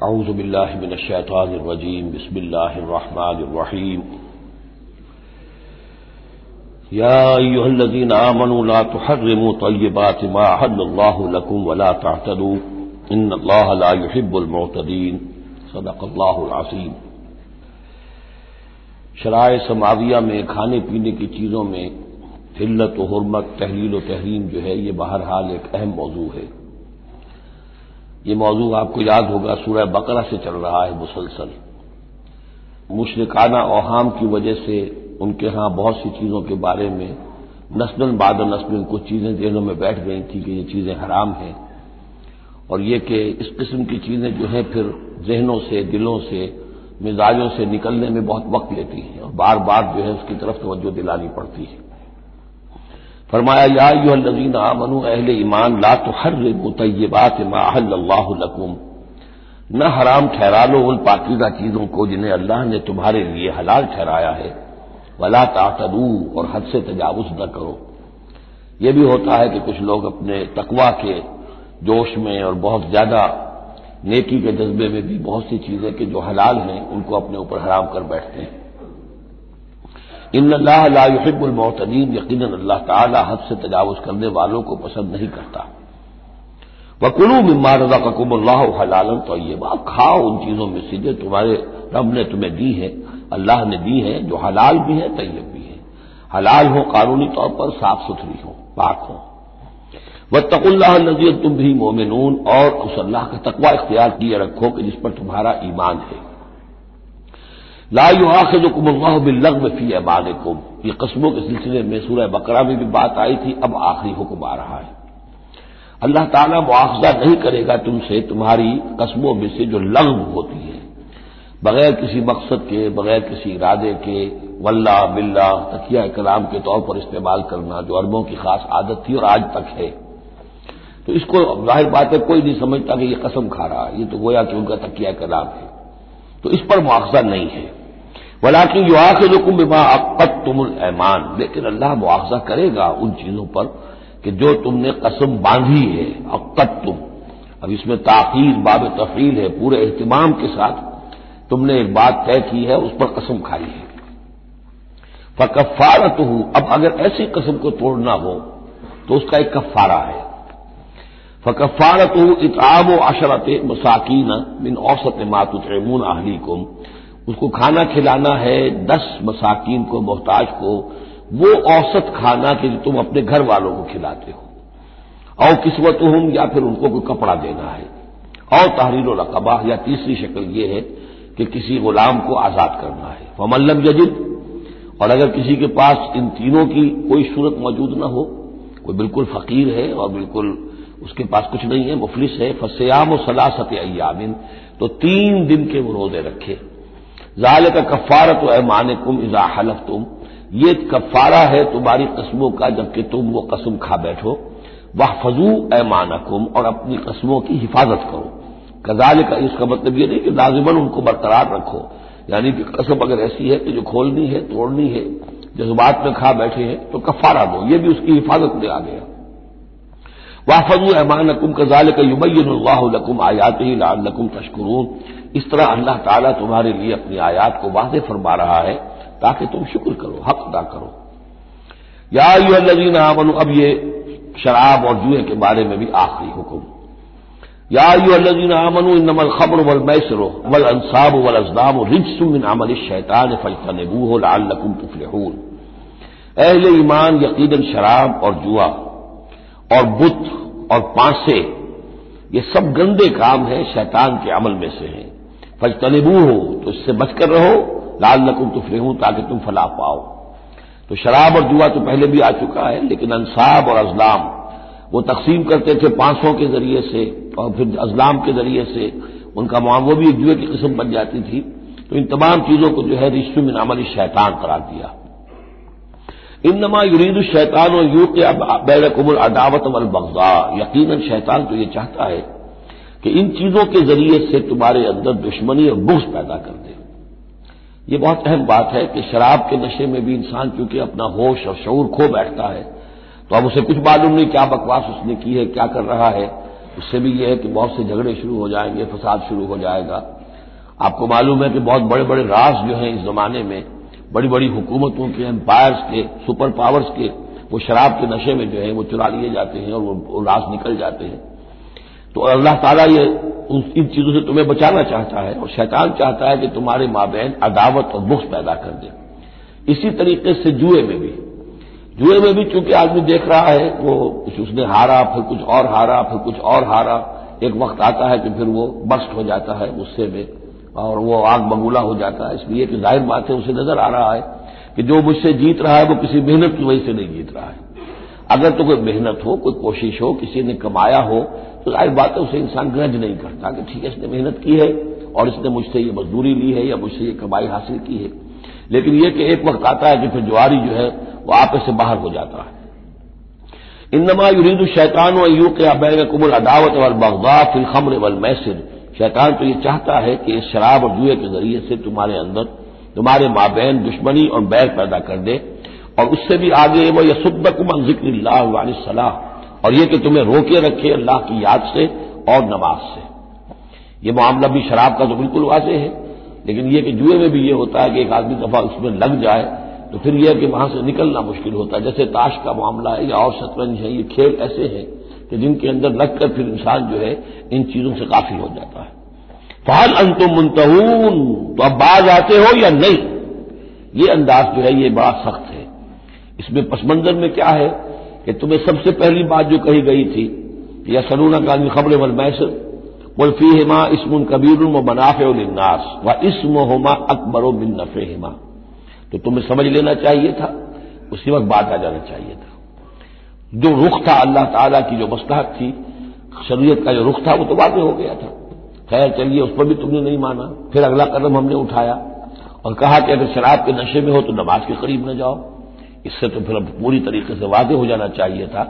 اعوذ باللہ من الشیطان الرجیم بسم اللہ الرحمن الرحیم یا ایھا الذین آمنوا لا تحرموا طیبات ما احل اللہ لکم ولا تعتدوا ان اللہ لا يحب المعتدین صدق اللہ العظیم۔ شرائع سماویہ میں کھانے پینے کی چیزوں میں حلت و حرمت، تحلیل و تحریم جو ہے یہ بہرحال ایک اہم موضوع ہے۔ یہ موضوع آپ کو یاد ہوگا سورہ بقرہ سے چل رہا ہے مسلسل۔ مشرکانہ اوہام کی وجہ سے ان کے ہاں بہت سی چیزوں کے بارے میں نسل بعد نسل کچھ چیزیں ذہنوں میں بیٹھ گئی تھیں کہ یہ چیزیں حرام ہیں، اور یہ کہ اس قسم کی چیزیں جو ہیں پھر ذہنوں سے، دلوں سے، مزاجوں سے نکلنے میں بہت وقت لیتی ہیں اور بار بار جو ہے اس کی طرف توجہ دلانی پڑتی ہے۔ فرمایا یا ایھا الذین آمنوا، اہل ایمان، لا تحرموا طیبات ما احل اللہ لکم، نہ حرام ٹھہرا لو ان پاکیزہ چیزوں کو جنہیں اللہ نے تمہارے لیے حلال ٹھہرایا ہے، ولا تعتدوا، اور حد سے تجاوز نہ کرو۔ یہ بھی ہوتا ہے کہ کچھ لوگ اپنے تقویٰ کے جوش میں اور بہت زیادہ نیکی کے جذبے میں بھی بہت سی چیزیں کہ جو حلال ہیں ان کو اپنے اوپر حرام کر بیٹھتے ہیں۔ ان اللہ لا يحب المعتدین، یقیناً اللہ تعالی حد سے تجاوز کرنے والوں کو پسند نہیں کرتا۔ وَكُلُوا مِمَّا رَزَقَكُمُ اللَّهُ حَلَالًا طَيِّبًا، کھاؤ ان چیزوں میں سے جو تمہارے رب نے تمہیں دی ہے، اللہ نے دی ہے، جو حلال بھی ہے طیب بھی ہے۔ حلال ہو قانونی طور پر، صاف ستھری ہو، پاک ہو۔ وَاتَّقُوا اللَّهَ الَّذِي أَنتُم بِهِ مُؤْمِنُونَ، اور اس اللہ کا تقوی اختیار کیے رکھو کہ جس پر تمہارا ایمان ہے۔ لا یؤاخذکم اللہ باللغو فی ایمانکم، یہ قسموں کے سلسلے میں سورہ بقرہ میں بھی بات آئی تھی، اب آخری حکم آ رہا ہے۔ اللہ تعالیٰ مؤاخذہ نہیں کرے گا تم سے تمہاری قسموں میں سے جو لغو ہوتی ہے، بغیر کسی مقصد کے، بغیر کسی ارادے کے، واللہ باللہ تکیہ کلام کے طور پر استعمال کرنا جو عربوں کی خاص عادت تھی اور آج تک ہے۔ تو اس کو ظاہر بات ہے کوئی نہیں سمجھتا کہ یہ قسم کھا رہا ہے، یہ تو گویا کہ ان کا تکیہ کلام ہے، تو اس پر مؤاخذہ نہیں ہے۔ وَلَٰكِن يُؤَاخِذُكُم بِمَا عَقَّدتُّمُ الْأَيْمَانَ، لیکن اللہ مؤاخذہ کرے گا ان چیزوں پر کہ جو تم نے قسم باندھی ہے، عقدتم، اب اس میں تاخیر باب تفعیل ہے، پورے اہتمام کے ساتھ تم نے ایک بات طے کی ہے، اس پر قسم کھائی ہے۔ فَكَفَّارَتُهُ، اب اگر ایسی قسم کو توڑنا ہو تو اس کا ایک کفارہ ہے۔ فَكَفَّارَتُهُ إِطْعَامُ عَشَرَةِ مَسَاكِينَ مِنْ أَوْسَطِ مَا تُطْعِمُونَ أَهْلِيكُمْ، اس کو کھانا کھلانا ہے 10 مساکین کو، محتاج کو، وہ اوسط کھانا کہ جو تم اپنے گھر والوں کو کھلاتے ہو۔ او کسوتہم، یا پھر ان کو کوئی کپڑا دینا ہے۔ اور تحریر رقبہ، یا تیسری شکل یہ ہے کہ کسی غلام کو آزاد کرنا ہے۔ فمن لم یجد، اور اگر کسی کے پاس ان تینوں کی کوئی صورت موجود نہ ہو، کوئی بالکل فقیر ہے اور بالکل اس کے پاس کچھ نہیں ہے، مفلس ہے، فصیام ثلاثۃ ایام، تو 3 دن کے وہ روزے رکھے۔ ذالک کفارۃ ایمانکم اذا حلفتم، یہ کفارہ ہے تمہاری قسموں کا جبکہ تم وہ قسم کھا بیٹھو۔ واحفظوا ایمانکم، اور اپنی قسموں کی حفاظت کرو۔ کذالک، اس کا مطلب یہ نہیں کہ لازماً ان کو برقرار رکھو، یعنی کہ قسم اگر ایسی ہے کہ جو کھولنی ہے، توڑنی ہے، جذبات میں کھا بیٹھے ہیں تو کفارہ دو، یہ بھی اس کی حفاظت میں آ گیا۔ واحفظوا ایمانکم کذالک یبین اللہ لکم آیاتہ لعلکم تشکرون، اس طرح اللہ تعالیٰ تمہارے لیے اپنی آیات کو واضح فرما رہا ہے تاکہ تم شکر کرو، حق ادا کرو۔ یا ایھا الذین آمنوا، اب یہ شراب اور جوئے کے بارے میں بھی آخری حکم۔ یا ایھا الذین آمنوا انما الخمر والمیسر والانصاب والازلام رجس من عمل الشیطان فاجتنبوہ لعلکم تفلحون، اہل ایمان، یقیناً شراب اور جوا اور بت اور پانسے یہ سب گندے کام ہیں، شیطان کے عمل میں سے ہیں۔ فاجتنبوہ، تو اس سے بچ کر رہو، لعلکم تفلحون، تاکہ تم فلاح پاؤ۔ تو شراب اور جوا تو پہلے بھی آ چکا ہے، لیکن انصاب اور ازلام وہ تقسیم کرتے تھے پانسوں کے ذریعے سے اور پھر ازلام کے ذریعے سے، ان کا معاملہ وہ بھی ایک جوئے کی قسم بن جاتی تھی۔ تو ان تمام چیزوں کو جو ہے رجس من عمل الشیطان قرار دیا۔ انما یرید الشیطان ان یوقع بینکم العداوۃ والبغضاء، یقیناً شیطان تو یہ چاہتا ہے کہ ان چیزوں کے ذریعے سے تمہارے اندر دشمنی اور بغض پیدا کر دے۔ یہ بہت اہم بات ہے کہ شراب کے نشے میں بھی انسان چونکہ اپنا ہوش اور شعور کھو بیٹھتا ہے، تو اب اسے کچھ معلوم نہیں کیا بکواس اس نے کی ہے، کیا کر رہا ہے، اس سے بھی یہ ہے کہ بہت سے جھگڑے شروع ہو جائیں گے، فساد شروع ہو جائے گا۔ آپ کو معلوم ہے کہ بہت بڑے بڑے راز جو ہیں اس زمانے میں، بڑی بڑی حکومتوں کے، امپائرز کے، سپر پاورز کے، وہ شراب کے نشے میں جو ہے وہ چرا لیے جاتے ہیں اور وہ راز نکل جاتے ہیں۔ تو اللہ تعالیٰ یہ ان چیزوں سے تمہیں بچانا چاہتا ہے، اور شیطان چاہتا ہے کہ تمہارے مابین عداوت اور بغض پیدا کر دے۔ اسی طریقے سے جوئے میں بھی چونکہ آدمی دیکھ رہا ہے، وہ اس نے ہارا، پھر کچھ اور ہارا، پھر کچھ اور ہارا، ایک وقت آتا ہے کہ پھر وہ بسٹ ہو جاتا ہے غصے میں اور وہ آگ بگولا ہو جاتا ہے، اس لیے کہ ظاہر بات ہے اسے نظر آ رہا ہے کہ جو مجھ سے جیت رہا ہے وہ کسی محنت کی وجہ سے نہیں جیت رہا ہے۔ اگر تو کوئی محنت ہو، کوئی کوشش ہو، کسی نے کمایا ہو، تو ظاہر بات ہے اسے انسان گرج نہیں کرتا کہ ٹھیک ہے اس نے محنت کی ہے اور اس نے مجھ سے یہ مزدوری لی ہے یا مجھ سے یہ کمائی حاصل کی ہے، لیکن یہ کہ ایک وقت آتا ہے کہ پھر جواری جو ہے وہ آپے سے باہر ہو جاتا ہے۔ انما یرید الشیطان ان یوقع بینکم العداوۃ والبغضاء فی الخمر والمیسر، شیطان تو یہ چاہتا ہے کہ اس شراب اور جوئے کے ذریعے سے تمہارے اندر، تمہارے مابین دشمنی اور بیر پیدا کر دے، اور اس سے بھی آگے وہ یصدکم عن ذکر اللہ وعن الصلاۃ، اور یہ کہ تمہیں روکے رکھے اللہ کی یاد سے اور نماز سے۔ یہ معاملہ بھی شراب کا تو بالکل واضح ہے، لیکن یہ کہ جوئے میں بھی یہ ہوتا ہے کہ ایک آدمی دفعہ اس میں لگ جائے تو پھر یہ کہ وہاں سے نکلنا مشکل ہوتا ہے، جیسے تاش کا معاملہ ہے یا اور شطرنج ہے، یہ کھیل ایسے ہیں کہ جن کے اندر لگ کر پھر انسان جو ہے ان چیزوں سے غافل ہو جاتا ہے۔ فہل انتم منتہون، تو اب باز آتے ہو یا نہیں؟ یہ انداز جو ہے یہ بڑا سخت ہے۔ اس میں پس منظر میں کیا ہے کہ تمہیں سب سے پہلی بات جو کہی گئی تھی یسألونک عن الخمر والمیسر قل فیہما اسم کبیر ومنافع للناس واسمہما اکبر من نفعہما، تو تمہیں سمجھ لینا چاہیے تھا، اسی وقت بات آ جانا چاہیے تھا۔ جو رخ تھا اللہ تعالیٰ کی جو مصلحت تھی، شریعت کا جو رخ تھا وہ تو واضح ہو گیا تھا۔ خیر چلیے اس پر بھی تم نے نہیں مانا، پھر اگلا قدم ہم نے اٹھایا اور کہا کہ اگر شراب کے نشے میں ہو تو نماز کے قریب نہ جاؤ۔ اس سے تو پھر اب پوری طریقے سے واضح ہو جانا چاہیے تھا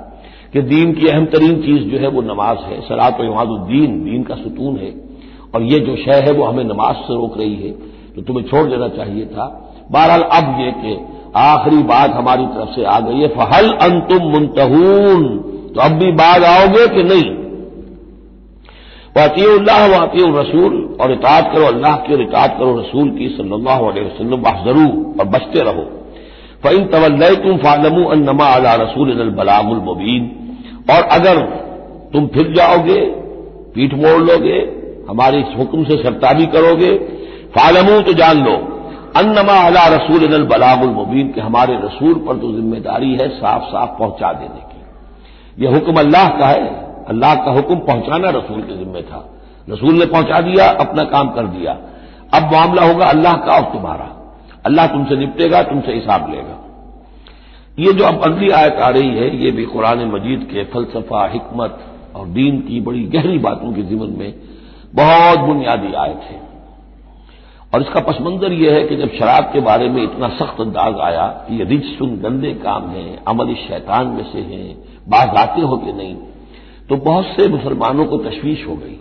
کہ دین کی اہم ترین چیز جو ہے وہ نماز ہے، صلاۃ و عماد الدین، دین کا ستون ہے، اور یہ جو شے ہے وہ ہمیں نماز سے روک رہی ہے، تو تمہیں چھوڑ دینا چاہیے تھا۔ بہرحال اب یہ کہ آخری بات ہماری طرف سے آ گئی ہے، فہل انتم منتہون، تو اب بھی بعد آؤ گے کہ نہیں؟ واطیعوا اللہ واطیعوا الرسول، اور اطاعت کرو اللہ کی اور اطاعت کرو رسول کی صلی اللہ علیہ وسلم، واحذروا، اور بچتے رہو۔ فإن تولیتم فاعلموا انما علی رسولنا البلاغ المبین، اور اگر تم پھر جاؤ گے، پیٹھ موڑ لو گے، ہمارے اس حکم سے سرتابی کرو گے، فاعلموا، تو جان لو، انما علی رسولنا البلاغ المبین، کہ ہمارے رسول پر تو ذمہ داری ہے صاف صاف پہنچا دینے کی۔ یہ حکم اللہ کا ہے، اللہ کا حکم پہنچانا رسول کے ذمہ تھا، رسول نے پہنچا دیا، اپنا کام کر دیا۔ اب معاملہ ہوگا اللہ کا اور تمہارا، اللہ تم سے نپٹے گا، تم سے حساب لے گا۔ یہ جو اب اگلی آیت آ رہی ہے یہ بھی قرآن مجید کے فلسفہ، حکمت اور دین کی بڑی گہری باتوں کے ضمن میں بہت بنیادی آیت ہے، اور اس کا پس منظر یہ ہے کہ جب شراب کے بارے میں اتنا سخت انداز آیا کہ یہ رجسن، گندے کام ہیں، عمل شیطان میں سے ہیں، باز آتے ہو کہ نہیں، تو بہت سے مسلمانوں کو تشویش ہو گئی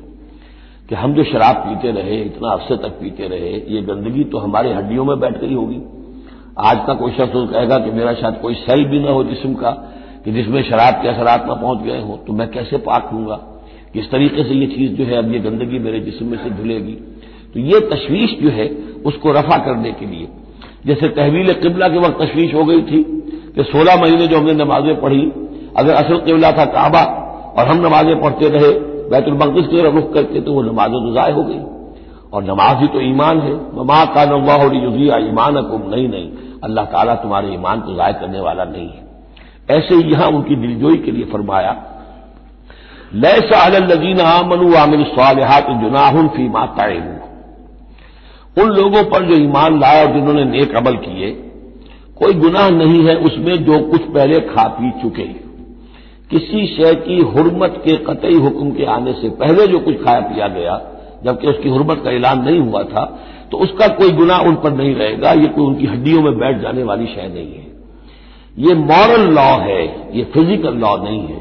کہ ہم جو شراب پیتے رہے، اتنا عرصے تک پیتے رہے، یہ گندگی تو ہماری ہڈیوں میں بیٹھ گئی ہوگی۔ آج کا کوئی شخص کہے گا کہ میرا شاید کوئی سیل بھی نہ ہو جسم کا کہ جس میں شراب کے اثرات نہ پہنچ گئے ہوں، تو میں کیسے پاک ہوں گا؟ کس طریقے سے یہ چیز جو ہے اب یہ گندگی میرے جسم میں سے دھلے گی؟ تو یہ تشویش جو ہے اس کو رفع کرنے کے لیے، جیسے تحویل قبلہ کے وقت تشویش ہو گئی تھی کہ 16 مہینے جو ہم نے نمازیں پڑھی، اگر اصل قبلہ تھا کعبہ اور ہم نمازیں پڑھتے رہے بیت المقدس کی طرف رخ کرتے تو وہ نمازیں تو ضائع ہو گئی، اور نماز ہی تو ایمان ہے۔ وما کان اللہ لیضیع ایمانکم، نہیں، اللہ تعالیٰ تمہارے ایمان کو ضائع کرنے والا نہیں ہے۔ ایسے ہی یہاں ان کی دلجوئی کے لیے فرمایا لیس علی الذین آمنوا وعملوا الصالحات جناح فیما طعموا، ان لوگوں پر جو ایمان لائے اور جنہوں نے نیک عمل کیے کوئی گناہ نہیں ہے اس میں جو کچھ پہلے کھا پی چکے۔ کسی شے کی حرمت کے قطعی حکم کے آنے سے پہلے جو کچھ کھایا پیا گیا جبکہ اس کی حرمت کا اعلان نہیں ہوا تھا تو اس کا کوئی گناہ ان پر نہیں رہے گا، یہ کوئی ان کی ہڈیوں میں بیٹھ جانے والی شے نہیں ہے۔ یہ مورل لا ہے، یہ فزیکل لا نہیں ہے۔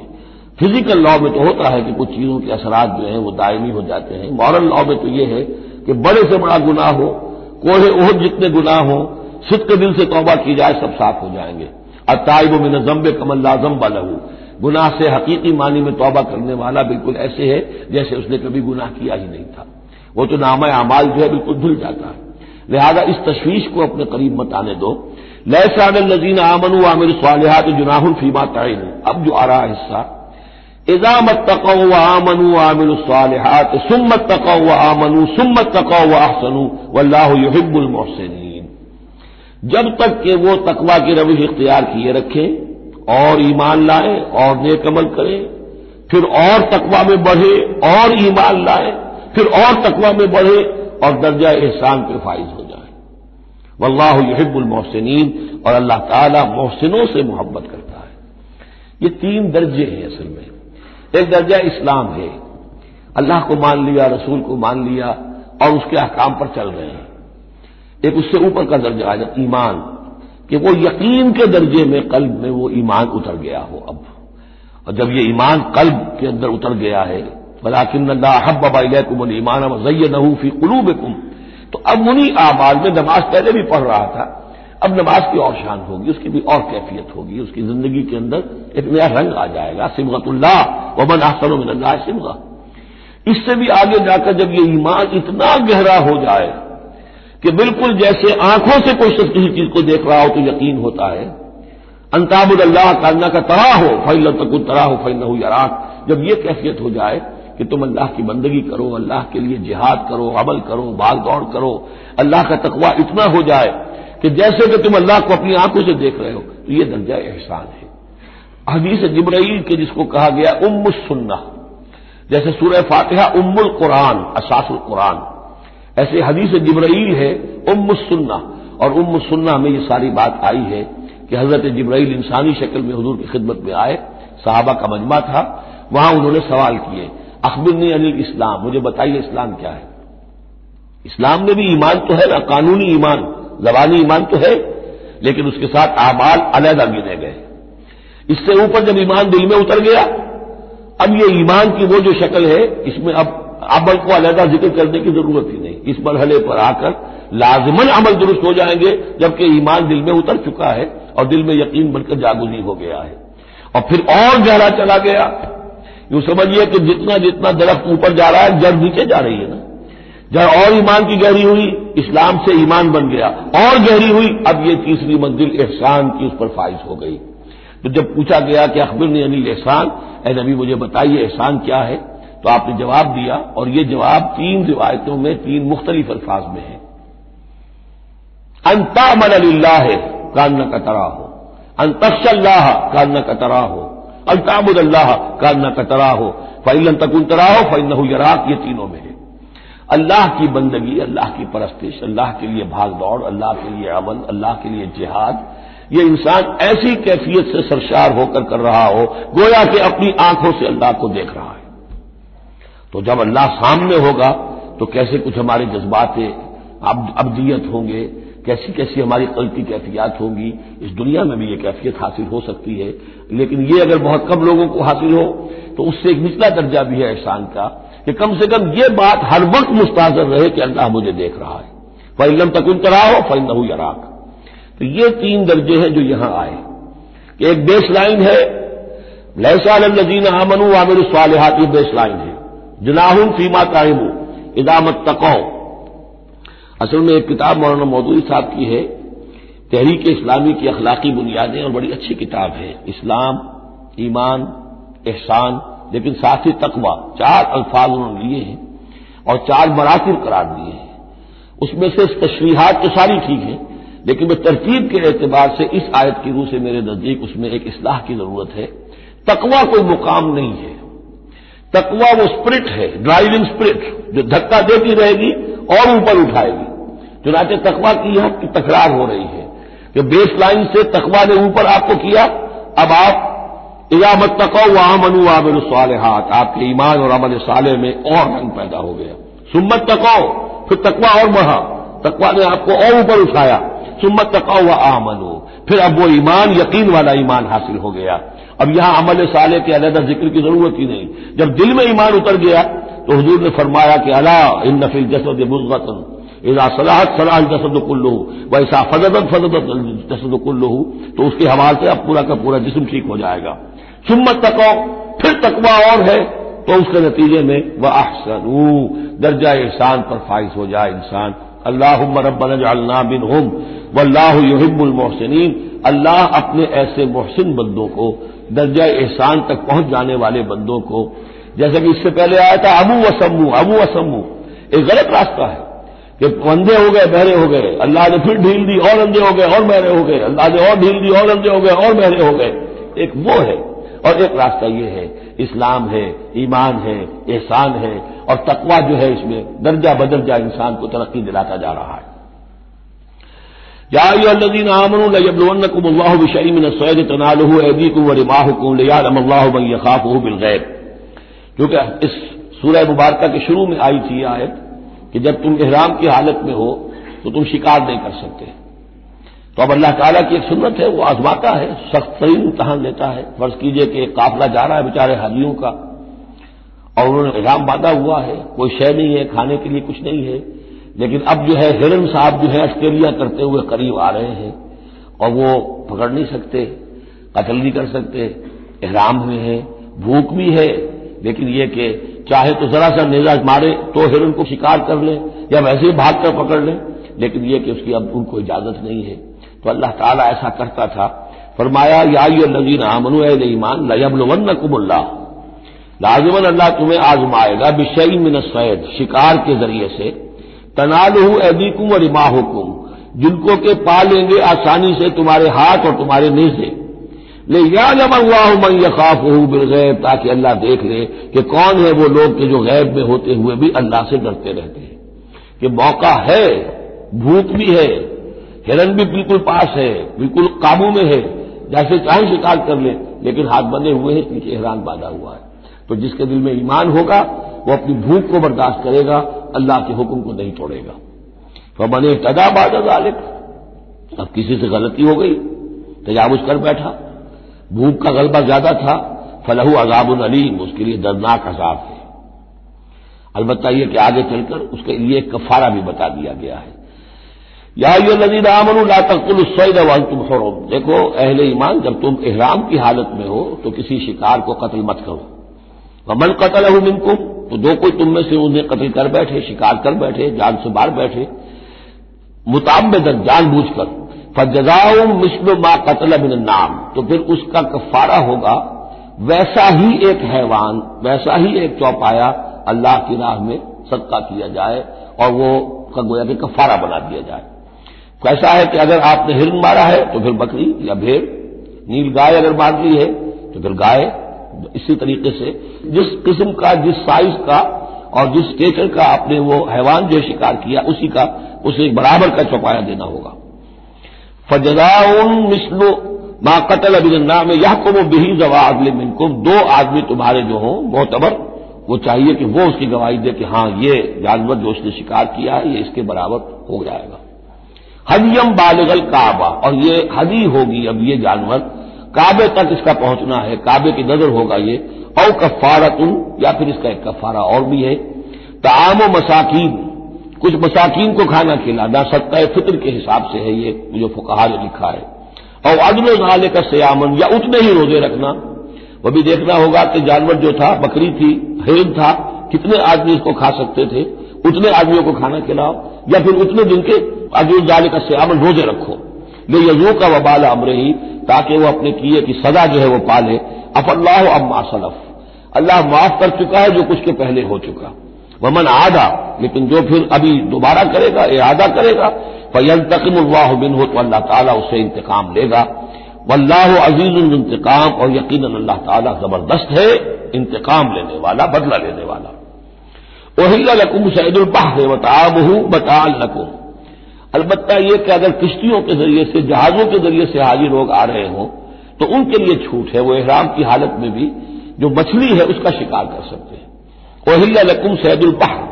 فزیکل لا میں تو ہوتا ہے کہ کچھ چیزوں کے اثرات جو ہیں وہ دائمی ہو جاتے ہیں، مورل لا میں تو یہ ہے کہ بڑے سے بڑا گناہ ہو، کوہ احد جتنے گناہ ہوں، صدق دل سے توبہ کی جائے سب صاف ہو جائیں گے۔ التائب من الذنب کمن لا ذنب لہ، گناہ سے حقیقی معنی میں توبہ کرنے والا بالکل ایسے ہے جیسے اس نے کبھی گناہ کیا ہی نہیں تھا، وہ تو نامہ اعمال جو ہے بالکل دھل جاتا ہے۔ لہذا اس تشویش کو اپنے قریب مت آنے دو۔ لیس علی الذین آمنوا وعملوا الصالحات جناح فیما طعموا، اب جو آ رہا حصہ، اذا اتقوا وآمنوا وعملوا الصالحات ثم اتقوا وآمنوا ثم اتقوا واحسنوا واللہ یحب المحسنین، جب تک کہ وہ تقوی کی روش اختیار کیے رکھیں اور ایمان لائیں اور نیک عمل کریں، پھر اور تقوی میں بڑھے اور ایمان لائیں، پھر اور تقوی میں بڑھے اور درجہ احسان پہ فائز ہو جائے۔ واللہ یحب المحسنین، اور اللہ تعالی محسنوں سے محبت کرتا ہے۔ یہ تین درجے ہیں اصل میں۔ ایک درجہ اسلام ہے، اللہ کو مان لیا، رسول کو مان لیا اور اس کے احکام پر چل رہے ہیں۔ ایک اس سے اوپر کا درجہ آ جاتا ایمان، کہ وہ یقین کے درجے میں قلب میں وہ ایمان اتر گیا ہو اب، اور جب یہ ایمان قلب کے اندر اتر گیا ہے، وَلَٰكِنَّ اللَّهَ حَبَّبَ إِلَيْكُمُ الْإِيمَانَ وَزَيَّنَهُ فِي قُلُوبِكُمْ، تو اب انہی اعمال میں، نماز پہلے بھی پڑھ رہا تھا، اب نماز کی اور شان ہوگی، اس کی بھی اور کیفیت ہوگی، اس کی زندگی کے اندر ایک نیا رنگ آ جائے گا۔ صبغۃ اللہ ومن احسن من اللہ صبغہ، اس سے بھی آگے جا کر جب یہ ایمان اتنا گہرا ہو جائے کہ بالکل جیسے آنکھوں سے کوئی شخص کسی چیز کو دیکھ رہا ہو تو یقین ہوتا ہے، ان تعبد اللہ کانک تراہ فإن لم تکن تراہ فإنہ یراک، جب یہ کیفیت ہو جائے کہ تم اللہ کی بندگی کرو، اللہ کے لیے جہاد کرو، عمل کرو، بھاگ دوڑ کرو، اللہ کا تقوی اتنا ہو جائے کہ جیسے کہ تم اللہ کو اپنی آنکھوں سے دیکھ رہے ہو، تو یہ درجہ احسان ہے۔ حدیث جبرائیل کے جس کو کہا گیا ام السنہ، جیسے سورہ فاتحہ ام القرآن اساس القرآن، ایسے حدیث جبرائیل ہے ام السنہ، اور ام السنہ میں یہ ساری بات آئی ہے کہ حضرت جبرائیل انسانی شکل میں حضور کی خدمت میں آئے، صحابہ کا مجمع تھا، وہاں انہوں نے سوال کیے، اخبرنی عن الاسلام، مجھے بتائیے اسلام کیا ہے۔ اسلام میں بھی ایمان تو ہے نا، قانونی ایمان، زبانی ایمان تو ہے، لیکن اس کے ساتھ اعمال علیحدہ گنے گئے۔ اس سے اوپر جب ایمان دل میں اتر گیا، اب یہ ایمان کی وہ جو شکل ہے، اس میں اب عمل کو علیحدہ ذکر کرنے کی ضرورت ہی نہیں، اس مرحلے پر آ کر لازماً عمل درست ہو جائیں گے، جبکہ ایمان دل میں اتر چکا ہے اور دل میں یقین بن کر جاگزی ہو گیا ہے، اور پھر اور گہرا چلا گیا۔ یوں سمجھیے کہ جتنا جتنا درخت اوپر جا رہا ہے، جڑ نیچے جا رہی ہے نا، جب اور ایمان کی گہری ہوئی، اسلام سے ایمان بن گیا، اور گہری ہوئی، اب یہ تیسری منزل احسان کی اس پر فائز ہو گئی۔ تو جب پوچھا گیا کہ اخبرنی عن الاحسان، اے نبی مجھے بتائیے احسان کیا ہے، تو آپ نے جواب دیا، اور یہ جواب تین روایتوں میں تین مختلف الفاظ میں ہے۔ ان تعمل للہ کانک تراہ، ان تخشى اللہ کانک تراہ، ان تعبد اللہ کانک تراہ فإن لم تکن تراہ فإنہ یراک، یہ تینوں میں ہے۔ اللہ کی بندگی، اللہ کی پرستش، اللہ کے لیے بھاگ دوڑ، اللہ کے لیے عمل، اللہ کے لیے جہاد، یہ انسان ایسی کیفیت سے سرشار ہو کر رہا ہو گویا کہ اپنی آنکھوں سے اللہ کو دیکھ رہا ہے۔ تو جب اللہ سامنے ہوگا تو کیسے کچھ ہمارے جذبات ابدیت ہوں گے، کیسی کیسی ہماری قلب کی کیفیات ہوں گی، اس دنیا میں بھی یہ کیفیت حاصل ہو سکتی ہے، لیکن یہ اگر بہت کم لوگوں کو حاصل ہو تو اس سے ایک نچلا درجہ بھی ہے احسان کا، کہ کم سے کم یہ بات ہر وقت مستحضر رہے کہ اللہ مجھے دیکھ رہا ہے۔ فإن لم تکن تراہ فإنہ یراک۔ تو یہ تین درجے ہیں جو یہاں آئے، کہ ایک بیس لائن ہے لیس علی الذین آمنوا وعملوا الصالحات، یہ بیس لائن ہے، جناح فیما طعموا اذا اتقوا۔ اصل میں ایک کتاب مولانا مودودی صاحب کی ہے، تحریک اسلامی کی اخلاقی بنیادیں، اور بڑی اچھی کتاب ہے، اسلام، ایمان، احسان، لیکن ساتھ ہی تقوی، چار الفاظ انہوں نے لیے ہیں اور چار مراتب قرار دیے ہیں۔ اس میں سے تشریحات تو ساری ٹھیک ہیں، لیکن میں ترتیب کے اعتبار سے اس آیت کی روح سے میرے نزدیک اس میں ایک اصلاح کی ضرورت ہے۔ تقوی کوئی مقام نہیں ہے، تقوی وہ اسپرٹ ہے، ڈرائیونگ اسپرٹ، جو دھکا دیتی رہے گی اور اوپر اٹھائے گی۔ چنانچہ تقوی کی یہاں کی تکرار ہو رہی ہے کہ بیس لائن سے تقوی نے اوپر آپ کو کیا، اب آپ اذا اتقوا وآمنوا وعملوا الصالحات، آپ کے ایمان اور عمل صالح میں اور رنگ پیدا ہو گیا۔ ثم اتقوا، پھر تقوی اور بڑھا، تقوی نے آپ کو اور اوپر اٹھایا۔ ثم اتقوا وآمنوا، پھر اب وہ ایمان یقین والا ایمان حاصل ہو گیا۔ اب یہاں عمل صالح کے علیحدہ ذکر کی ضرورت ہی نہیں، جب دل میں ایمان اتر گیا تو حضور نے فرمایا کہ الا ان فی الجسد مضغۃ اذا صلحت صلح الجسد كله واذا فسدت فسد الجسد كله، تو اس کے حوالے سے اب پورا کا پورا جسم ٹھیک ہو جائے گا۔ ثم تقوا، پھر تقویٰ اور ہے تو اس کے نتیجے میں وَأَحْسَنُوا، درجہ احسان پر فائز ہو جائے انسان. اللہم ربنا اجعلنا منہم واللہ یحب المحسنین. اللہ اپنے ایسے محسن بندوں کو، درجہ احسان تک پہنچ جانے والے بندوں کو، جیسے کہ اس سے پہلے آیا تھا ابو وسمو، ایک غلط راستہ ہے کہ اندھے ہو گئے بہرے ہو گئے، اللہ نے پھر ڈھیل دی اور اندھے ہو گئے اور بہرے ہو گئے، اللہ نے اور ڈھیل دی اور اندھے ہو گئے اور بہرے ہو گئے. ایک وہ ہے، اور ایک راستہ یہ ہے اسلام ہے، ایمان ہے، احسان ہے، اور تقویٰ جو ہے اس میں درجہ بدرجہ انسان کو ترقی دلاتا جا رہا ہے. یا ایھا الذین آمنوا لیبلونکم اللہ بشیء من الصید تنالہ ایدیکم ورماحکم لیعلم اللہ من یخافہ بالغیب. کیونکہ اس سورہ مبارکہ کے شروع میں آئی تھی یہ آیت کہ جب تم احرام کی حالت میں ہو تو تم شکار نہیں کر سکتے. تو اب اللہ تعالیٰ کی ایک سنت ہے، وہ آزماتا ہے، سخت ترین امتحان لیتا ہے. فرض کیجئے کہ ایک قافلہ جا رہا ہے بیچارے حاجیوں کا، اور انہوں نے احرام باندھا ہوا ہے، کوئی شے نہیں ہے، کھانے کے لیے کچھ نہیں ہے، لیکن اب جو ہے ہرن صاحب جو ہے اشکیلیاں کرتے ہوئے قریب آ رہے ہیں، اور وہ پکڑ نہیں سکتے، قتل نہیں کر سکتے، احرام میں ہے، بھوک بھی ہے، لیکن یہ کہ چاہے تو ذرا سا نیزہ مارے تو ہرن کو شکار کر لے یا ویسے ہی بھاگ کر پکڑ لے، لیکن یہ کہ اس کی اب ان کو اجازت نہیں ہے. تو اللہ تعالیٰ ایسا کرتا تھا. فرمایا یا ایھا الذین آمنوا، اہل ایمان، لیبلونکم اللہ، لازماً اللہ تمہیں آزمائے گا بشیء من الصید، شکار کے ذریعے سے، تنالہ ایدیکم ورماحکم، جن کو کہ پا لیں گے آسانی سے تمہارے ہاتھ اور تمہارے نیزے. لیعلم اللہ من یخافہ بالغیب، تاکہ اللہ دیکھ لے کہ کون ہے وہ لوگ کہ جو غیب میں ہوتے ہوئے بھی اللہ سے ڈرتے رہتے ہیں. کہ موقع ہے، بھوک بھی ہے، ہرن بھی بالکل پاس ہے، بالکل قابو میں ہے، جیسے چاہے شکار کر لے، لیکن ہاتھ بندھے ہوئے ہیں، نیچے احرام باندھا ہوا ہے. تو جس کے دل میں ایمان ہوگا وہ اپنی بھوک کو برداشت کرے گا، اللہ کے حکم کو نہیں توڑے گا. فمن اہتدی بعد ذلک، اب کسی سے غلطی ہو گئی، تجاوز کر بیٹھا، بھوک کا غلبہ زیادہ تھا، فلہ عذاب علیم، اس کے لیے دردناک عذاب ہے. البتہ یہ کہ آگے چل کر اس کے لیے ایک کفارہ بھی بتا دیا گیا ہے. یا ایھا الذین آمنوا لا تقتلوا الصید وانتم حرم، دیکھو اہل ایمان، جب تم احرام کی حالت میں ہو تو کسی شکار کو قتل مت کرو. ومن قتلہ منکم، تو جو کوئی تم میں سے انہیں قتل کر بیٹھے، شکار کر بیٹھے، جان سے مار بیٹھے، متعمداً، جان بوجھ کر، فجزاء مثل ما قتل من النعم، تو پھر اس کا کفارہ ہوگا ویسا ہی ایک حیوان، ویسا ہی ایک چوپایا اللہ کی راہ میں صدقہ کیا جائے اور وہ گویا کہ کفارہ بنا دیا جائے. کیسا ہے کہ اگر آپ نے ہرن مارا ہے تو پھر بکری یا بھیڑ، نیل گائے اگر مار لی ہے تو پھر گائے. اسی طریقے سے جس قسم کا، جس سائز کا اور جس اسٹیچر کا آپ نے وہ حیوان جو شکار کیا اسی کا اسے برابر کا چوپایا دینا ہوگا. فجزاء مثل ما قتل من النعم یحکم بہ ذوی عدل منکم، دو آدمی تمہارے جو ہوں معتبر، وہ چاہیے کہ وہ اس کی گواہی دے کہ ہاں یہ جانور جو اس نے شکار کیا ہے یہ اس کے برابر ہو جائے گا. ہدیم بالغ الکعبہ، اور یہ ہدی ہوگی اب یہ جانور، کعبے تک اس کا پہنچنا ہے، کعبے کی نظر ہوگا یہ. او کفارۃ، یا پھر اس کا ایک کفارہ اور بھی ہے، طعام و مساکین، کچھ مساکین کو کھانا کھلانا، صدقہ فطر کے حساب سے ہے یہ جو فقہا نے لکھا ہے. اور عدل ذالک صیامن، یا اتنے ہی روزے رکھنا. وہ بھی دیکھنا ہوگا کہ جانور جو تھا، بکری تھی، ہرن تھا، کتنے آدمی اس کو کھا سکتے تھے، اتنے آدمیوں کو کھانا کھلاؤ، یا پھر اتنے دن کے عدل ذالک صیامن روزے رکھو. لیذوق وبال امرہ، تاکہ وہ اپنے کیے کی سزا جو ہے وہ پالے. اف اللہ عما سلف، اللہ معاف کر چکا ہے جو کچھ کے پہلے ہو چکا. ومن عادا، لیکن جو پھر ابھی دوبارہ کرے گا، اعادہ کرے گا، فینتقم اللہ منہ، تو اللہ تعالیٰ اسے انتقام لے گا. واللہ عزیز الانتقام، اور یقیناً اللہ تعالیٰ زبردست ہے، انتقام لینے والا، بدلہ لینے والا. احل لکم صید البحر وطعامہ متاعا لکم، البتہ یہ کہ اگر کشتیوں کے ذریعے سے، جہازوں کے ذریعے سے حاجی لوگ آ رہے ہوں تو ان کے لیے چھوٹ ہے، وہ احرام کی حالت میں بھی جو مچھلی ہے اس کا شکار کر سکتے ہیں. احل لکم صید البحر،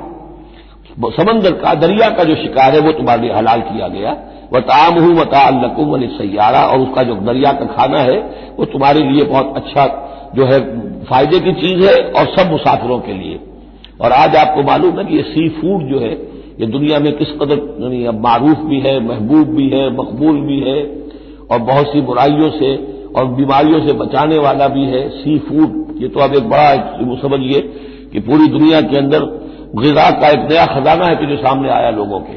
سمندر کا، دریا کا جو شکار ہے وہ تمہارے لیے حلال کیا گیا. وطعامہ متاعا لکم وللسیارہ، اور اس کا جو دریا کا کھانا ہے وہ تمہارے لیے بہت اچھا جو ہے فائدے کی چیز ہے، اور سب مسافروں کے لیے. اور آج آپ کو معلوم ہے کہ یہ سی فوڈ جو ہے یہ دنیا میں کس قدر اب معروف بھی ہے، محبوب بھی ہے، مقبول بھی ہے، اور بہت سی برائیوں سے اور بیماریوں سے بچانے والا بھی ہے، سی فوڈ، یہ تو اب ایک بڑا سمجھیے کہ پوری دنیا کے اندر غذا کا ایک نیا خزانہ ہے کہ جو سامنے آیا لوگوں کے.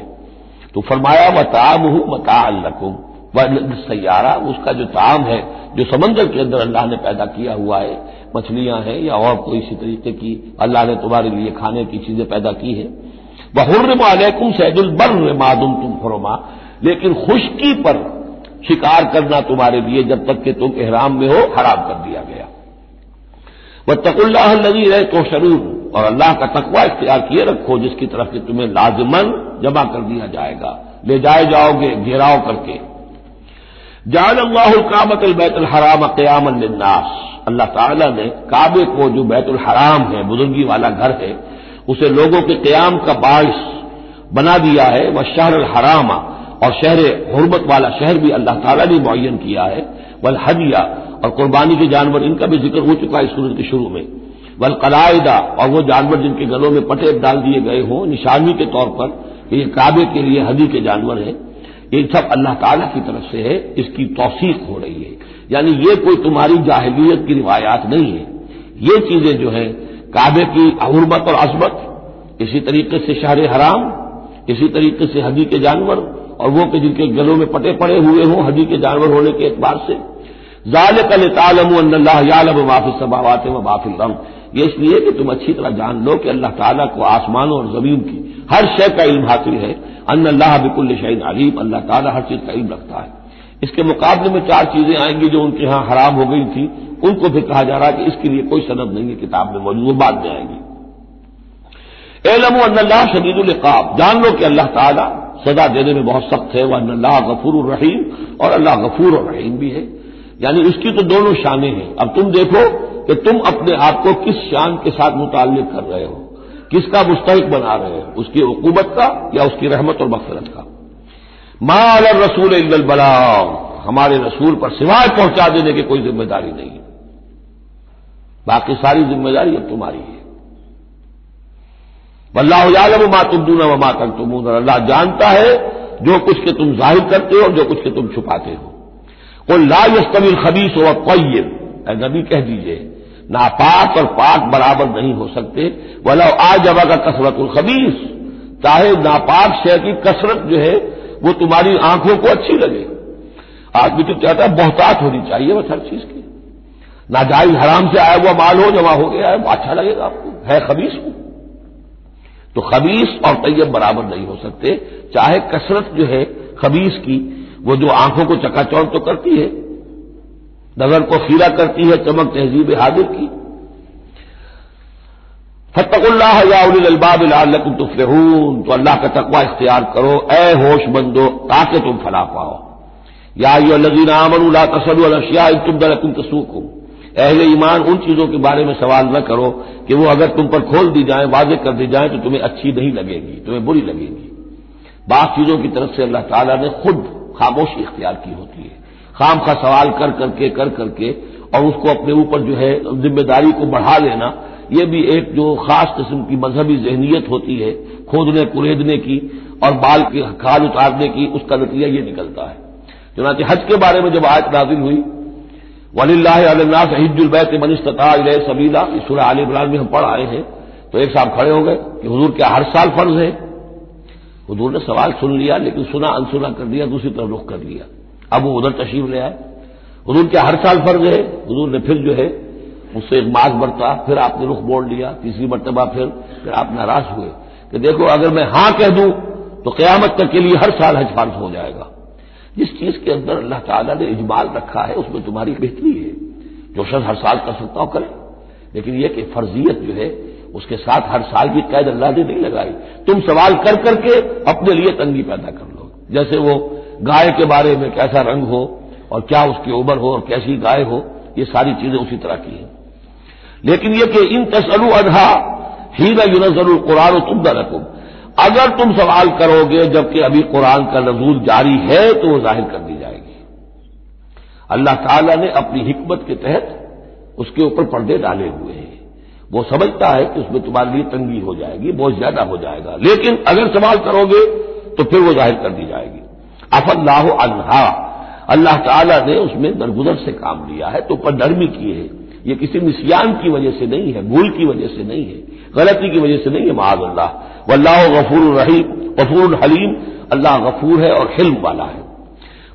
تو فرمایا وطعامہ متاعا لکم والسیارہ، اس کا جو طعام ہے جو سمندر کے اندر اللہ نے پیدا کیا ہوا ہے، مچھلیاں ہیں یا اور کوئی اسی طریقے کی اللہ نے تمہارے لیے کھانے کی چیزیں پیدا کی ہیں. وحرم علیکم صید البر ما دمتم حرما، لیکن خشکی پر شکار کرنا تمہارے لیے جب تک کہ تم احرام میں ہو حرام کر دیا گیا. واتقوا اللہ الذی الیہ تحشرون، اور اللہ کا تقوی اختیار کیے رکھو جس کی طرف کہ تمہیں لازماً جمع کر دیا جائے گا، لے جائے جاؤ گے گھیراؤ کر کے. جعل اللہ الکعبۃ البیت الحرام قیاما للناس، اللہ تعالیٰ نے کعبے کو جو بیت الحرام ہے، بزرگی والا گھر ہے، اسے لوگوں کے قیام کا باعث بنا دیا ہے. والشہر الحرام، اور شہر حرمت والا شہر بھی اللہ تعالیٰ نے معین کیا ہے. والہدیہ، اور قربانی کے جانور ان کا بھی ذکر ہو چکا ہے اس سورت کے شروع میں. والقلائد، اور وہ جانور جن کے گلوں میں پٹے ڈال دیے گئے ہوں نشانی کے طور پر کہ یہ کعبے کے لیے ہدی کے جانور ہیں، یہ سب اللہ تعالیٰ کی طرف سے ہے، اس کی توثیق ہو رہی ہے. یعنی یہ کوئی تمہاری جاہلیت کی روایات نہیں ہے، یہ چیزیں جو ہیں کعبے کی حرمت اور عظمت، اسی طریقے سے شہر حرام، اسی طریقے سے ہدی کے جانور، اور وہ کہ جن کے گلوں میں پٹے پڑے ہوئے ہوں ہدی کے جانور ہونے کے اعتبار سے. ذالک لتعلموا ان اللہ یعلم ما فی السماوات و ما فی الارض، یہ اس لیے کہ تم اچھی طرح جان لو کہ اللہ تعالیٰ کو آسمانوں اور زمین کی ہر شے کا علم حاصل ہے. ان اللہ بکل شیء علیم، اللہ تعالیٰ ہر چیز کا علم رکھتا ہے. اس کے مقابلے میں 4 چیزیں آئیں گی جو ان کے ہاں حرام ہو گئی تھی، ان کو پھر کہا جا رہا ہے کہ اس کے لیے کوئی سند نہیں ہے کتاب میں موجود، وہ بعد میں آئیں گی. اعلموا ان اللہ شدید العقاب، جان لو کہ اللہ تعالیٰ سزا دینے میں بہت سخت ہے. وان اللہ غفور الرحیم، اور اللہ غفور الرحیم بھی ہے. یعنی اس کی تو دونوں شانیں ہیں. اب تم دیکھو کہ تم اپنے آپ کو کس شان کے ساتھ متعلق کر رہے ہو، کس کا مستحق بنا رہے ہو، اس کی عقوبت کا یا اس کی رحمت اور مغفرت کا. ما علی الرسول الا البلاغ، ہمارے رسول پر سوائے پہنچا دینے کی کوئی ذمہ داری نہیں ہے، باقی ساری ذمہ داری اب تمہاری ہے. واللہ یعلم ما تبدون وما تکتمون، اللہ جانتا ہے جو کچھ کہ تم ظاہر کرتے ہو اور جو کچھ کہ تم چھپاتے ہو. قل لا یستوی الخبیث والطیب، اے نبی کہہ دیجئے ناپاک اور پاک برابر نہیں ہو سکتے. ولو اعجبک کثرت الخبیث، چاہے ناپاک شے کی کثرت جو ہے وہ تمہاری آنکھوں کو اچھی لگے. آدمی تو چاہتا ہے بہتات ہونی چاہیے بس ہر چیز کی، ناجائز حرام سے آیا ہوا مال ہو جمع ہو گیا ہے اچھا لگے گا آپ کو، ہے خبیث ہو. تو خبیث اور طیب برابر نہیں ہو سکتے، چاہے کثرت جو ہے خبیث کی وہ جو آنکھوں کو چکا چوند تو کرتی ہے، نظر کو خیرہ کرتی ہے، چمک تہذیب حاضر کی. فاتقوا اللہ یا اولی الالباب لعلکم تفلحون، تو اللہ کا تقوی اختیار کرو اے ہوش مندو تاکہ تم فلاح پاؤ. یا ایھا الذین آمنوا لا تسألوا عن اشیاء ان تبد لکم تسؤکم، اہل ایمان ان چیزوں کے بارے میں سوال نہ کرو کہ وہ اگر تم پر کھول دی جائیں، واضح کر دی جائیں تو تمہیں اچھی نہیں لگے گی، تمہیں بری لگے گی. بعض چیزوں کی طرف سے اللہ تعالیٰ نے خود خاموشی اختیار کی ہوتی ہے، خام خواہ سوال کر کر کے اور اس کو اپنے اوپر جو ہے ذمہ داری کو بڑھا لینا، یہ بھی ایک جو خاص قسم کی مذہبی ذہنیت ہوتی ہے، کھودنے کریدنے کی اور بال کی کھال اتارنے کی، اس کا نتیجہ یہ نکلتا ہے. چنانچہ حج کے بارے میں جب آیت نازل ہوئی وَلِلَّهِ عَلَى النَّاسِ حِجُّ الْبَيْتِ مَنِ اسْتَطَاعَ إِلَيْهِ سَبِيلًا، اس سورہ آل عمران میں ہم پڑھ آئے ہیں. تو ایک صاحب کھڑے ہو گئے کہ حضور کیا ہر سال فرض ہے؟ حضور نے سوال سن لیا لیکن سنا انسنا کر دیا، دوسری طرف رخ کر لیا. اب وہ ادھر تشریف لے آئے. حضور کیا ہر سال فرض ہے؟ حضور نے پھر جو ہے اس سے ایک ماس برتا، پھر آپ نے رخ موڑ لیا، تیسری مرتبہ پھر آپ ناراض ہوئے کہ دیکھو اگر میں ہاں کہہ دوں تو قیامت تک کے لیے ہر سال حج فرض ہو جائے گا. جس چیز کے اندر اللہ تعالیٰ نے اجمال رکھا ہے اس میں تمہاری بہتری ہے. جو شخص ہر سال کر سکتا ہو کرے، لیکن یہ کہ فرضیت جو ہے اس کے ساتھ ہر سال کی قید اللہ نے نہیں لگائی. تم سوال کر کے اپنے لیے تنگی پیدا کر لو. جیسے وہ گائے کے بارے میں کیسا رنگ ہو اور کیا اس کی عمر ہو اور کیسی گائے ہو، یہ ساری چیزیں اسی طرح کی ہیں. لیکن یہ کہ ان تسألوا عنہا حین ینزل القرآن تبد لکم، اگر تم سوال کرو گے جبکہ ابھی قرآن کا نزول جاری ہے تو وہ ظاہر کر دی جائے گی. اللہ تعالیٰ نے اپنی حکمت کے تحت اس کے اوپر پردے ڈالے ہوئے ہیں. وہ سمجھتا ہے کہ اس میں تمہارے لیے تنگی ہو جائے گی، بہت زیادہ ہو جائے گا، لیکن اگر سوال کرو گے تو پھر وہ ظاہر کر دی جائے گی. عفا اللہ عنہا، اللہ تعالیٰ نے اس میں درگزر سے کام لیا ہے، تو پر نرمی کی ہے، یہ کسی نسیان کی وجہ سے نہیں ہے، بھول کی وجہ سے نہیں ہے، غلطی کی وجہ سے نہیں ہے، معاذ اللہ۔ واللہ غفور رحیم غفور حلیم، اللہ غفور ہے اور حلم والا ہے۔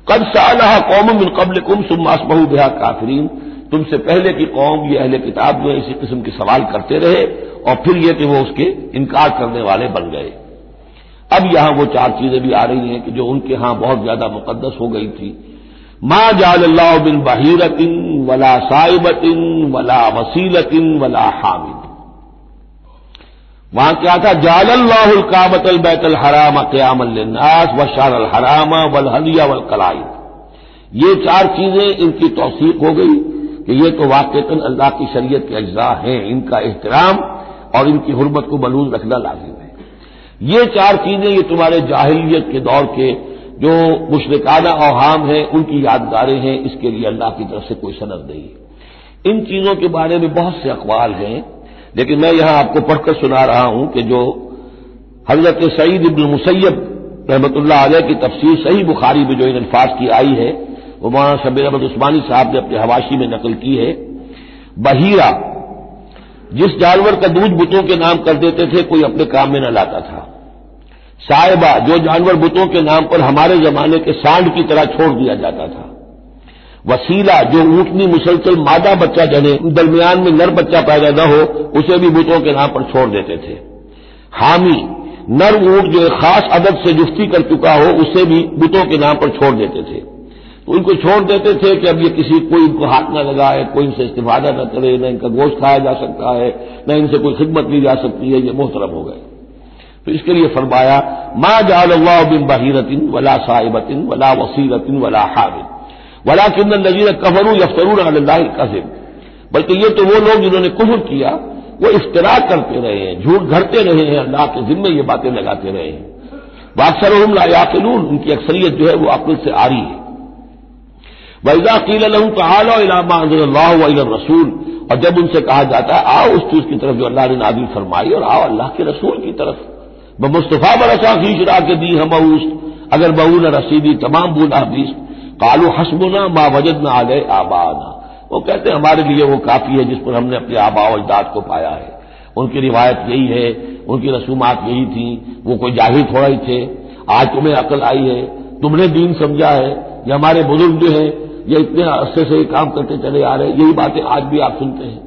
قد سألها قوم من قبلكم ثم اصبحوا بها کافرین، تم سے پہلے کی قوم یہ اہل کتاب جو اسی قسم کے سوال کرتے رہے اور پھر یہ کہ وہ اس کے انکار کرنے والے بن گئے۔ اب یہاں وہ چار چیزیں بھی آ رہی ہیں کہ جو ان کے ہاں بہت زیادہ مقدس ہو گئی تھی۔ ما جعل اللہ من بحیرۃ ولا صائبۃ ولا وسیلۃ ولا حامل، وہاں کیا تھا؟ جعل اللہ الکعبۃ البیت الحرام قیاما للناس والشہر الحرام والہدی والقلائد، یہ چار چیزیں ان کی توثیق ہو گئی کہ یہ تو واقعتاً اللہ کی شریعت کے اجزاء ہیں، ان کا احترام اور ان کی حرمت کو ملحوظ رکھنا لازم ہے۔ یہ چار چیزیں یہ تمہارے جاہلیت کے دور کے جو مشرکانہ اوہام ہیں ان کی یادگاریں ہیں، اس کے لیے اللہ کی طرف سے کوئی سند نہیں ہے۔ ان چیزوں کے بارے میں بہت سے اقوال ہیں، لیکن میں یہاں آپ کو پڑھ کر سنا رہا ہوں کہ جو حضرت سعید ابن مسیب رحمۃ اللہ علیہ کی تفسیر صحیح بخاری میں جو ان الفاظ کی آئی ہے وہ مولانا شبیر احمد عثمانی صاحب نے اپنے حواشی میں نقل کی ہے۔ بحیرہ جس جانور کا دودھ بتوں کے نام کر دیتے تھے کوئی اپنے کام میں نہ لاتا تھا۔ صائبہ جو جانور بتوں کے نام پر ہمارے زمانے کے سانڈ کی طرح چھوڑ دیا جاتا تھا۔ وسیلہ جو اونٹنی مسلسل مادہ بچہ جنے درمیان میں نر بچہ پیدا نہ ہو اسے بھی بتوں کے نام پر چھوڑ دیتے تھے۔ حامی نر اونٹ جو ایک خاص عدد سے جفتی کر چکا ہو اسے بھی بتوں کے نام پر چھوڑ دیتے تھے، تو ان کو چھوڑ دیتے تھے کہ اب یہ کسی کوئی ان کو ہاتھ نہ لگائے، کوئی ان سے استفادہ نہ کرے، نہ ان کا گوشت کھایا جا سکتا ہے، نہ ان سے کوئی خدمت لی جا سکتی ہے، یہ محترم ہو گئے۔ تو اس کے لیے فرمایا ما جعل اللہ من بحیرۃ ولا صائبۃ ولا وسیلۃ ولا حامل ولکن الذین کفروا یفترون علی اللہ الکذب، بلکہ یہ تو وہ لوگ جنہوں نے کفر کیا وہ افترا کرتے رہے ہیں، جھوٹ گھڑتے رہے ہیں، اللہ کے ذمے یہ باتیں لگاتے رہے ہیں۔ واکثرهم لا یعقلون، ان کی اکثریت جو ہے وہ عقل سے عاری ہے۔ وَإِذَا قِيلَ لَهُمْ تَعَالَوْا إِلَىٰ مَا أَنزَلَ اللَّهُ وَإِلَى الرَّسُولِ، اور جب ان سے کہا جاتا ہے آؤ اس چیز کی طرف جو اللہ نے نازل فرمائی اور آؤ اللہ کے رسول کی طرف، بمصطفیٰ برسا خیش را کے دی ہم اوست، اگر بہو نہ رسیدی تمام بولا بیست، قالوا حسبنا ما وجدنا علیہ آباءنا، وہ کہتے ہیں ہمارے لیے وہ کافی ہے جس پر ہم نے اپنے آباء و اجداد کو پایا ہے، ان کی روایت یہی ہے، ان کی رسومات یہی تھیں، وہ کوئی جاہل تھوڑا ہی تھے، آج تمہیں عقل آئی ہے، تم نے دین سمجھا ہے، یہ ہمارے بزرگ جو ہیں یہ اتنے عرصے سے یہ کام کرتے چلے آ رہے ہیں، یہی باتیں آج بھی آپ سنتے ہیں۔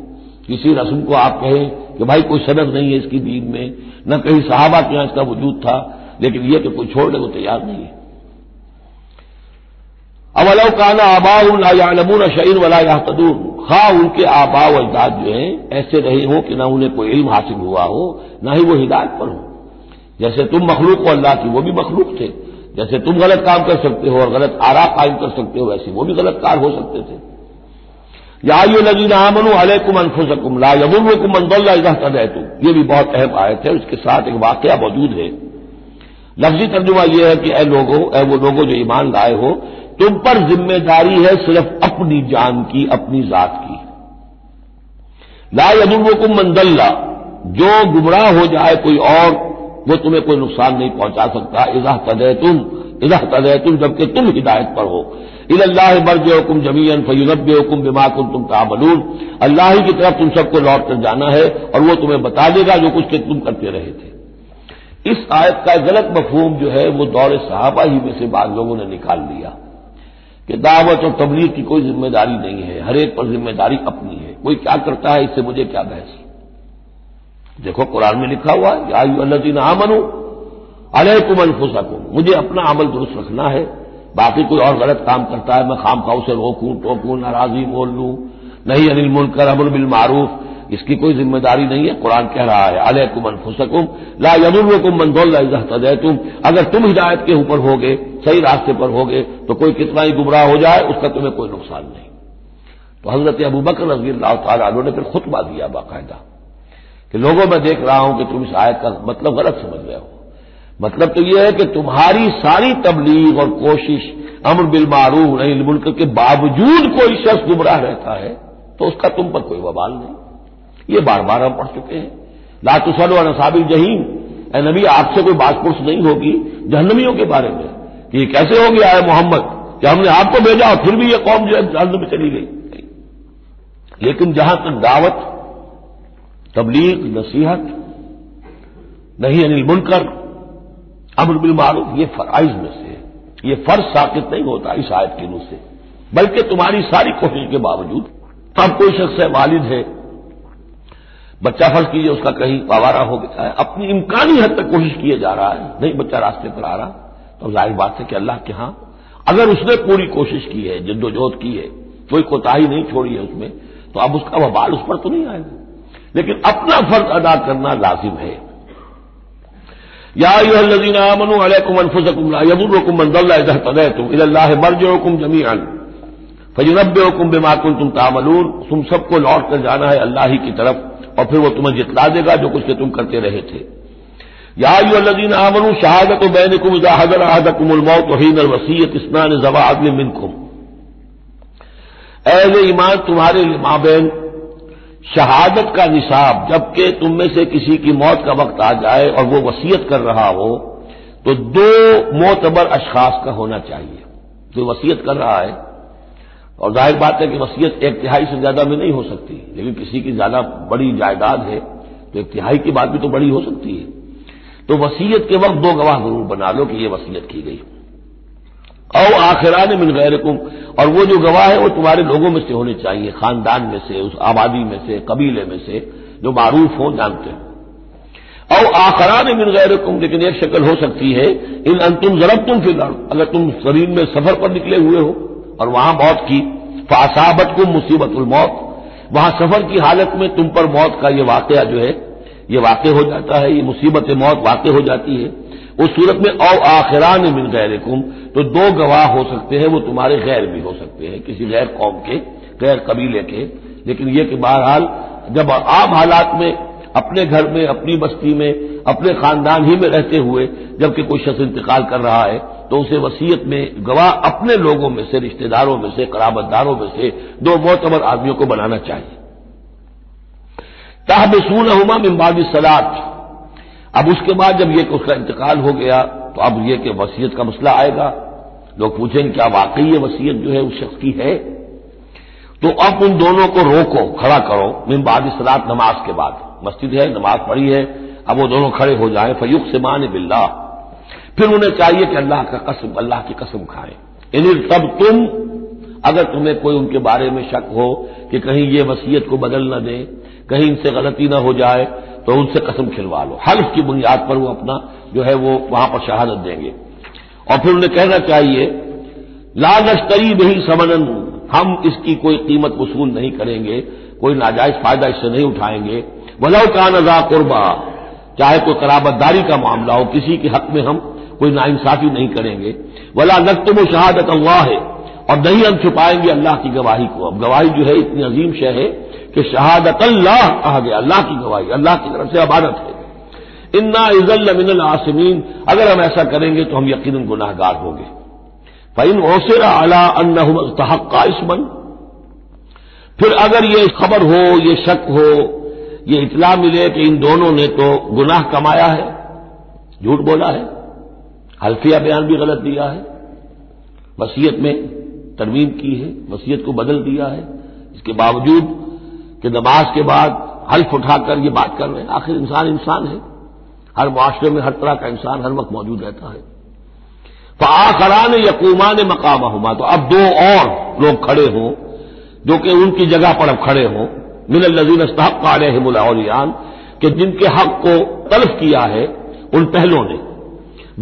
کسی رسم کو آپ کہیں کہ بھائی کوئی سند نہیں ہے اس کی دین میں، نہ کہیں صحابہ کے یہاں اس کا وجود تھا، لیکن یہ کہ کوئی چھوڑنے کو تیار نہیں ہے۔ اولو کان آباؤہم لا یعلمون شیئا ولا یہتدون، خواہ ان کے آباء و اجداد جو ہیں ایسے رہے ہوں کہ نہ انہیں کوئی علم حاصل ہوا ہو نہ ہی وہ ہدایت پر ہو، جیسے تم مخلوق ہو اللہ کی، وہ بھی مخلوق تھے، جیسے تم غلط کام کر سکتے ہو اور غلط آراء قائم کر سکتے ہو ویسے وہ بھی غلط کار ہو سکتے تھے۔ یا ایھا الذین آمنوا علیکم انفسکم لا یضرکم من ضل اذا اہتدیتم، یہ بھی بہت اہم آیت ہے، اس کے ساتھ ایک واقعہ موجود ہے۔ لفظی ترجمہ یہ ہے کہ اے لوگوں، اے وہ لوگوں جو ایمان لائے ہو، تم پر ذمہ داری ہے صرف اپنی جان کی، اپنی ذات کی۔ لا یضرکم من ضل، جو گمراہ ہو جائے کوئی اور وہ تمہیں کوئی نقصان نہیں پہنچا سکتا، اذا اہتدیتم جبکہ تم ہدایت پر ہو۔ الی اللہ مرجعکم جمیعا فینبئکم بما کنتم تعملون، اللہ ہی کی طرف تم سب کو لوٹ کر جانا ہے اور وہ تمہیں بتا دے گا جو کچھ کہ تم کرتے رہے تھے۔ اس آیت کا غلط مفہوم جو ہے وہ دور صحابہ ہی میں سے بعض لوگوں نے نکال لیا کہ دعوت اور تبلیغ کی کوئی ذمہ داری نہیں ہے، ہر ایک پر ذمہ داری اپنی ہے، کوئی کیا کرتا ہے اس سے مجھے کیا بحث۔ دیکھو قرآن میں لکھا ہوا ہے یا ایھا الذین آمنوا علیکم انفسکم، مجھے اپنا عمل درست رکھنا ہے، باقی کوئی اور غلط کام کرتا ہے میں خام خواہ اسے روکوں ٹوکوں ناراضی بول لوں، نہیں عن المنکر امر بالمعروف، اس کی کوئی ذمہ داری نہیں ہے۔ قرآن کہہ رہا ہے علیکم انفسکم لا یضرکم من ضل اذا اہتدیتم، اگر تم ہدایت کے اوپر ہوگے، صحیح راستے پر ہوگے تو کوئی کتنا ہی گمراہ ہو جائے اس کا تمہیں کوئی نقصان نہیں۔ تو حضرت ابوبکر رضی اللہ تعالیٰ عنہ نے پھر خطبہ دیا باقاعدہ کہ لوگوں میں دیکھ رہا ہوں کہ تم اس آیت کا مطلب غلط سمجھ رہے ہو، مطلب تو یہ ہے کہ تمہاری ساری تبلیغ اور کوشش امر بالمعروف نہی عن المنکر کے باوجود کوئی شخص گمراہ رہتا ہے تو اس کا تم پر کوئی وبال نہیں۔ یہ بار بار ہم پڑھ چکے ہیں، لا تصلوا علی اصحاب الجحیم، اے نبی آپ سے کوئی باز پرس نہیں ہوگی جہنمیوں کے بارے میں کہ یہ کیسے ہو گیا ہے محمد کہ ہم نے آپ کو بھیجا اور پھر بھی یہ قوم جو ہے جہنم میں چلی گئی. لیکن جہاں تک دعوت، تبلیغ، نصیحت، نہی عن المنکر، امر بالمعروف، یہ فرائض میں سے ہے. یہ فرض ساقط نہیں ہوتا اس آیت کے نور سے، بلکہ تمہاری ساری کوشش کے باوجود. اب کوئی شخص ہے، والد ہے، بچہ فرض کیجیے اس کا کہیں آوارہ ہو گیا ہے، اپنی امکانی حد تک کوشش کیے جا رہا ہے، نہیں بچہ راستے پر آ رہا، تو ظاہر بات ہے کہ اللہ کے ہاں اگر اس نے پوری کوشش کی ہے، جدوجہد کی ہے، کوئی کوتاہی نہیں چھوڑی ہے اس میں، تو اب اس کا وبال اس پر تو نہیں آئے گا. لیکن اپنا فرض ادا کرنا لازم ہے. یا ایھا الذین آمنوا علیکم انفسکم لا یضرکم من ضل اذا اهتدیتم الی اللہ مرجعکم جمیعا فینبئکم بما کنتم تعملون. تم سب کو لوٹ کر جانا ہے اللہ ہی کی طرف، اور پھر وہ تمہیں جتلا دے گا جو کچھ کہ تم کرتے رہے تھے. یا ایھا الذین آمنوا شہادۃ بینکم اذا حضر احدکم الموت حین الوصیۃ اثنان ذوی عدل منکم. اہل ایمان تمہارے مابین شہادت کا نصاب، جبکہ تم میں سے کسی کی موت کا وقت آ جائے اور وہ وصیت کر رہا ہو، تو دو معتبر اشخاص کا ہونا چاہیے. جو وصیت کر رہا ہے، اور ظاہر بات ہے کہ وصیت ایک تہائی سے زیادہ میں نہیں ہو سکتی، لیکن کسی کی زیادہ بڑی جائیداد ہے تو ایک تہائی کی بات بھی تو بڑی ہو سکتی ہے. تو وصیت کے وقت دو گواہ ضرور بنا لو کہ یہ وصیت کی گئی. او آخران من غیرکم، اور وہ جو گواہ ہے وہ تمہارے لوگوں میں سے ہونے چاہیے، خاندان میں سے، اس آبادی میں سے، قبیلے میں سے، جو معروف ہوں، جانتے ہیں. او آخران من غیرکم، لیکن ایک شکل ہو سکتی ہے ان انتم ضربتم فی الارض، اگر تم زمین میں سفر پر نکلے ہوئے ہو اور وہاں موت کی، فاصابتکم مصیبت الموت، وہاں سفر کی حالت میں تم پر موت کا یہ واقعہ جو ہے یہ واقع ہو جاتا ہے، یہ مصیبت موت واقع ہو جاتی ہے. اس صورت میں او آخران من غیرکم، تو دو گواہ ہو سکتے ہیں، وہ تمہارے غیر بھی ہو سکتے ہیں، کسی غیر قوم کے، غیر قبیلے کے. لیکن یہ کہ بہرحال جب عام حالات میں اپنے گھر میں، اپنی بستی میں، اپنے خاندان ہی میں رہتے ہوئے جبکہ کوئی شخص انتقال کر رہا ہے، تو اسے وصیت میں گواہ اپنے لوگوں میں سے، رشتہ داروں میں سے، قرابت داروں میں سے دو معتبر آدمیوں کو بنانا چاہیے. تحبسونہما من بعد الصلاۃ، اب اس کے بعد جب یہ کہ اس کا انتقال ہو گیا تو اب یہ کہ وصیت کا مسئلہ آئے گا. لوگ پوچھیں کیا واقعی یہ وصیت جو ہے اس شخص کی ہے؟ تو اب ان دونوں کو روکو، کھڑا کرو، من بعد الصلاۃ، نماز کے بعد. مسجد ہے، نماز پڑھی ہے، اب وہ دونوں کھڑے ہو جائیں. فیقسمان باللہ، پھر انہیں چاہیے کہ اللہ کی قسم کھائیں. ان ارتبتم، اگر تمہیں کوئی ان کے بارے میں شک ہو کہ کہیں یہ وصیت کو بدل نہ دیں، کہیں ان سے غلطی نہ ہو جائے، تو ان سے قسم کھلوا لو. حلف کی بنیاد پر وہ اپنا جو ہے وہ وہاں پر شہادت دیں گے. اور پھر انہیں کہنا چاہیے لا نشتری بہ ثمنا، ہم اس کی کوئی قیمت وصول نہیں کریں گے، کوئی ناجائز فائدہ اس سے نہیں اٹھائیں گے. ولو کان ذا قربا، چاہے کوئی قرابت داری کا معاملہ ہو، کسی کے حق میں ہم کوئی ناانصافی نہیں کریں گے. ولا نکتم شہادت اللہ، اور نہیں ہم چھپائیں گے اللہ کی گواہی کو. اب گواہی جو ہے اتنی عظیم شے ہے کہ شہادت اللہ کہا گیا، اللہ کی گواہی، اللہ کی طرف سے امانت ہے. انا اذا لمن العاصمین، اگر ہم ایسا کریں گے تو ہم یقیناً گناہ گار ہوں گے. فإن عثر علی انہم استحقا اسما، پھر اگر یہ خبر ہو، یہ شک ہو، یہ اطلاع ملے کہ ان دونوں نے تو گناہ کمایا ہے، جھوٹ بولا ہے، حلفیہ بیان بھی غلط دیا ہے، وصیت میں ترمیم کی ہے، وصیت کو بدل دیا ہے، اس کے باوجود کہ نماز کے بعد حلف اٹھا کر یہ بات کر رہے ہیں. آخر انسان ہے، ہر معاشرے میں ہر طرح کا انسان ہر وقت موجود رہتا ہے. فآخران یقومان مقامہما، تو اب دو اور لوگ کھڑے ہوں جو کہ ان کی جگہ پر اب کھڑے ہوں، من الذین استحق علیہم الاولیان، کہ جن کے حق کو تلف کیا ہے ان پہلوں نے،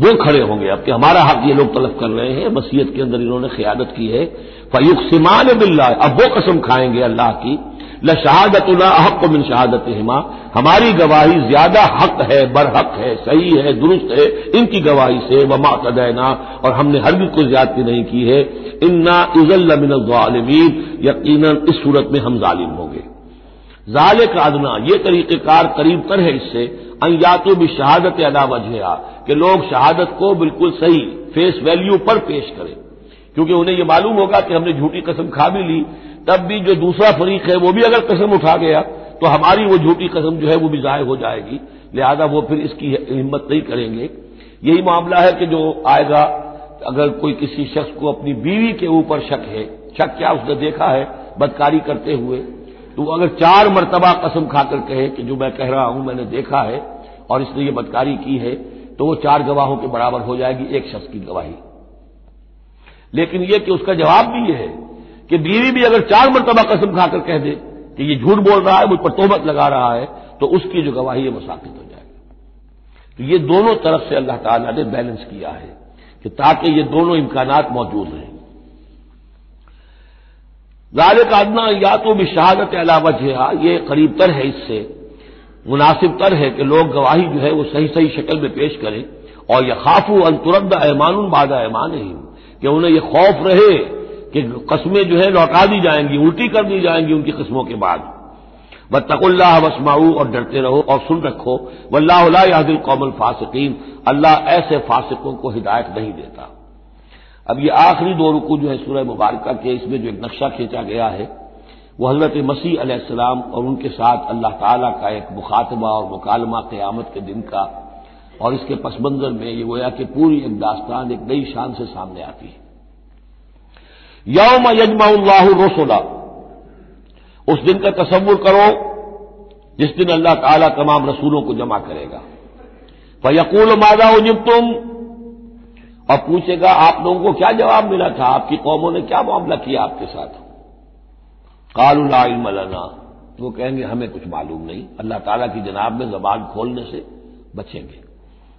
وہ کھڑے ہوں گے اب کہ ہمارا حق یہ لوگ تلف کر رہے ہیں، وصیت کے اندر انہوں نے خیانت کی ہے. فیقسمان باللہ، اب وہ قسم کھائیں گے اللہ کی، لشہادتنا احق من شہادتہما، ہماری گواہی زیادہ حق ہے، برحق ہے، صحیح ہے، درست ہے ان کی گواہی سے. وما اعتدینا، اور ہم نے ہرگز کوئی زیادتی نہیں کی ہے. انا اذا لمن الظالمین، یقیناً اس صورت میں ہم ظالم ہوں گے. ذالک ادنیٰ، یہ طریقہ کار قریب تر ہے اس سے، ان یاتوا بشہادت علی وجہہا، کہ لوگ شہادت کو بالکل صحیح فیس ویلیو پر پیش کریں، کیونکہ انہیں یہ معلوم ہوگا کہ ہم نے جھوٹی قسم کھا بھی لی، تب بھی جو دوسرا فریق ہے وہ بھی اگر قسم اٹھا گیا تو ہماری وہ جھوٹی قسم جو ہے وہ بھی ضائع ہو جائے گی، لہذا وہ پھر اس کی ہمت نہیں کریں گے. یہی معاملہ ہے کہ جو آئے گا اگر کوئی کسی شخص کو اپنی بیوی کے اوپر شک ہے، شک کیا اس نے دیکھا ہے بدکاری کرتے ہوئے، تو وہ اگر 4 مرتبہ قسم کھا کر کہے کہ جو میں کہہ رہا ہوں میں نے دیکھا ہے اور اس نے یہ بدکاری کی ہے، تو وہ 4 گواہوں کے برابر ہو جائے گی ایک شخص کی گواہی۔ لیکن یہ کہ اس کا جواب بھی یہ ہے کہ بیوی بھی اگر 4 مرتبہ قسم کھا کر کہہ دے کہ یہ جھوٹ بول رہا ہے، مجھ پر تہمت لگا رہا ہے، تو اس کی جو گواہی ہے وہ ساقط ہو جائے گی۔ تو یہ دونوں طرف سے اللہ تعالیٰ نے بیلنس کیا ہے کہ تاکہ یہ دونوں امکانات موجود رہیں۔ ذالک ادنیٰ یا تو بشہادت علی وجہہا، یہ قریب تر ہے، اس سے مناسب تر ہے کہ لوگ گواہی جو ہے وہ صحیح شکل میں پیش کریں، اور یخافوا ان ترد ایمان بعد ایمانہم، کہ انہیں یہ خوف رہے کہ قسمیں جو ہے لوٹا دی جائیں گی، الٹی کر دی جائیں گی ان کی قسموں کے بعد۔ واتقوا اللہ واسمعوا، اور ڈرتے رہو اور سن رکھو، واللہ لا یہدی القوم الفاسقین، اللہ ایسے فاسقوں کو ہدایت نہیں دیتا۔ اب یہ آخری 2 رکوع جو ہے سورہ مبارکہ کے، اس میں جو ایک نقشہ کھینچا گیا ہے وہ حضرت مسیح علیہ السلام اور ان کے ساتھ اللہ تعالیٰ کا ایک مخاطبہ اور مکالمہ قیامت کے دن کا، اور اس کے پس منظر میں یہ گویا کہ پوری ایک داستان ایک نئی شان سے سامنے آتی ہے۔ یوم یجمع اللہ الرسل، اس دن کا تصور کرو جس دن اللہ تعالیٰ تمام رسولوں کو جمع کرے گا۔ فیقول ماذا اجبتم، اور پوچھے گا آپ لوگوں کو کیا جواب ملا تھا، آپ کی قوموں نے کیا معاملہ کیا آپ کے ساتھ۔ قالوا لا علم لنا، وہ کہیں گے ہمیں کچھ معلوم نہیں، اللہ تعالیٰ کی جناب میں زبان کھولنے سے بچیں گے۔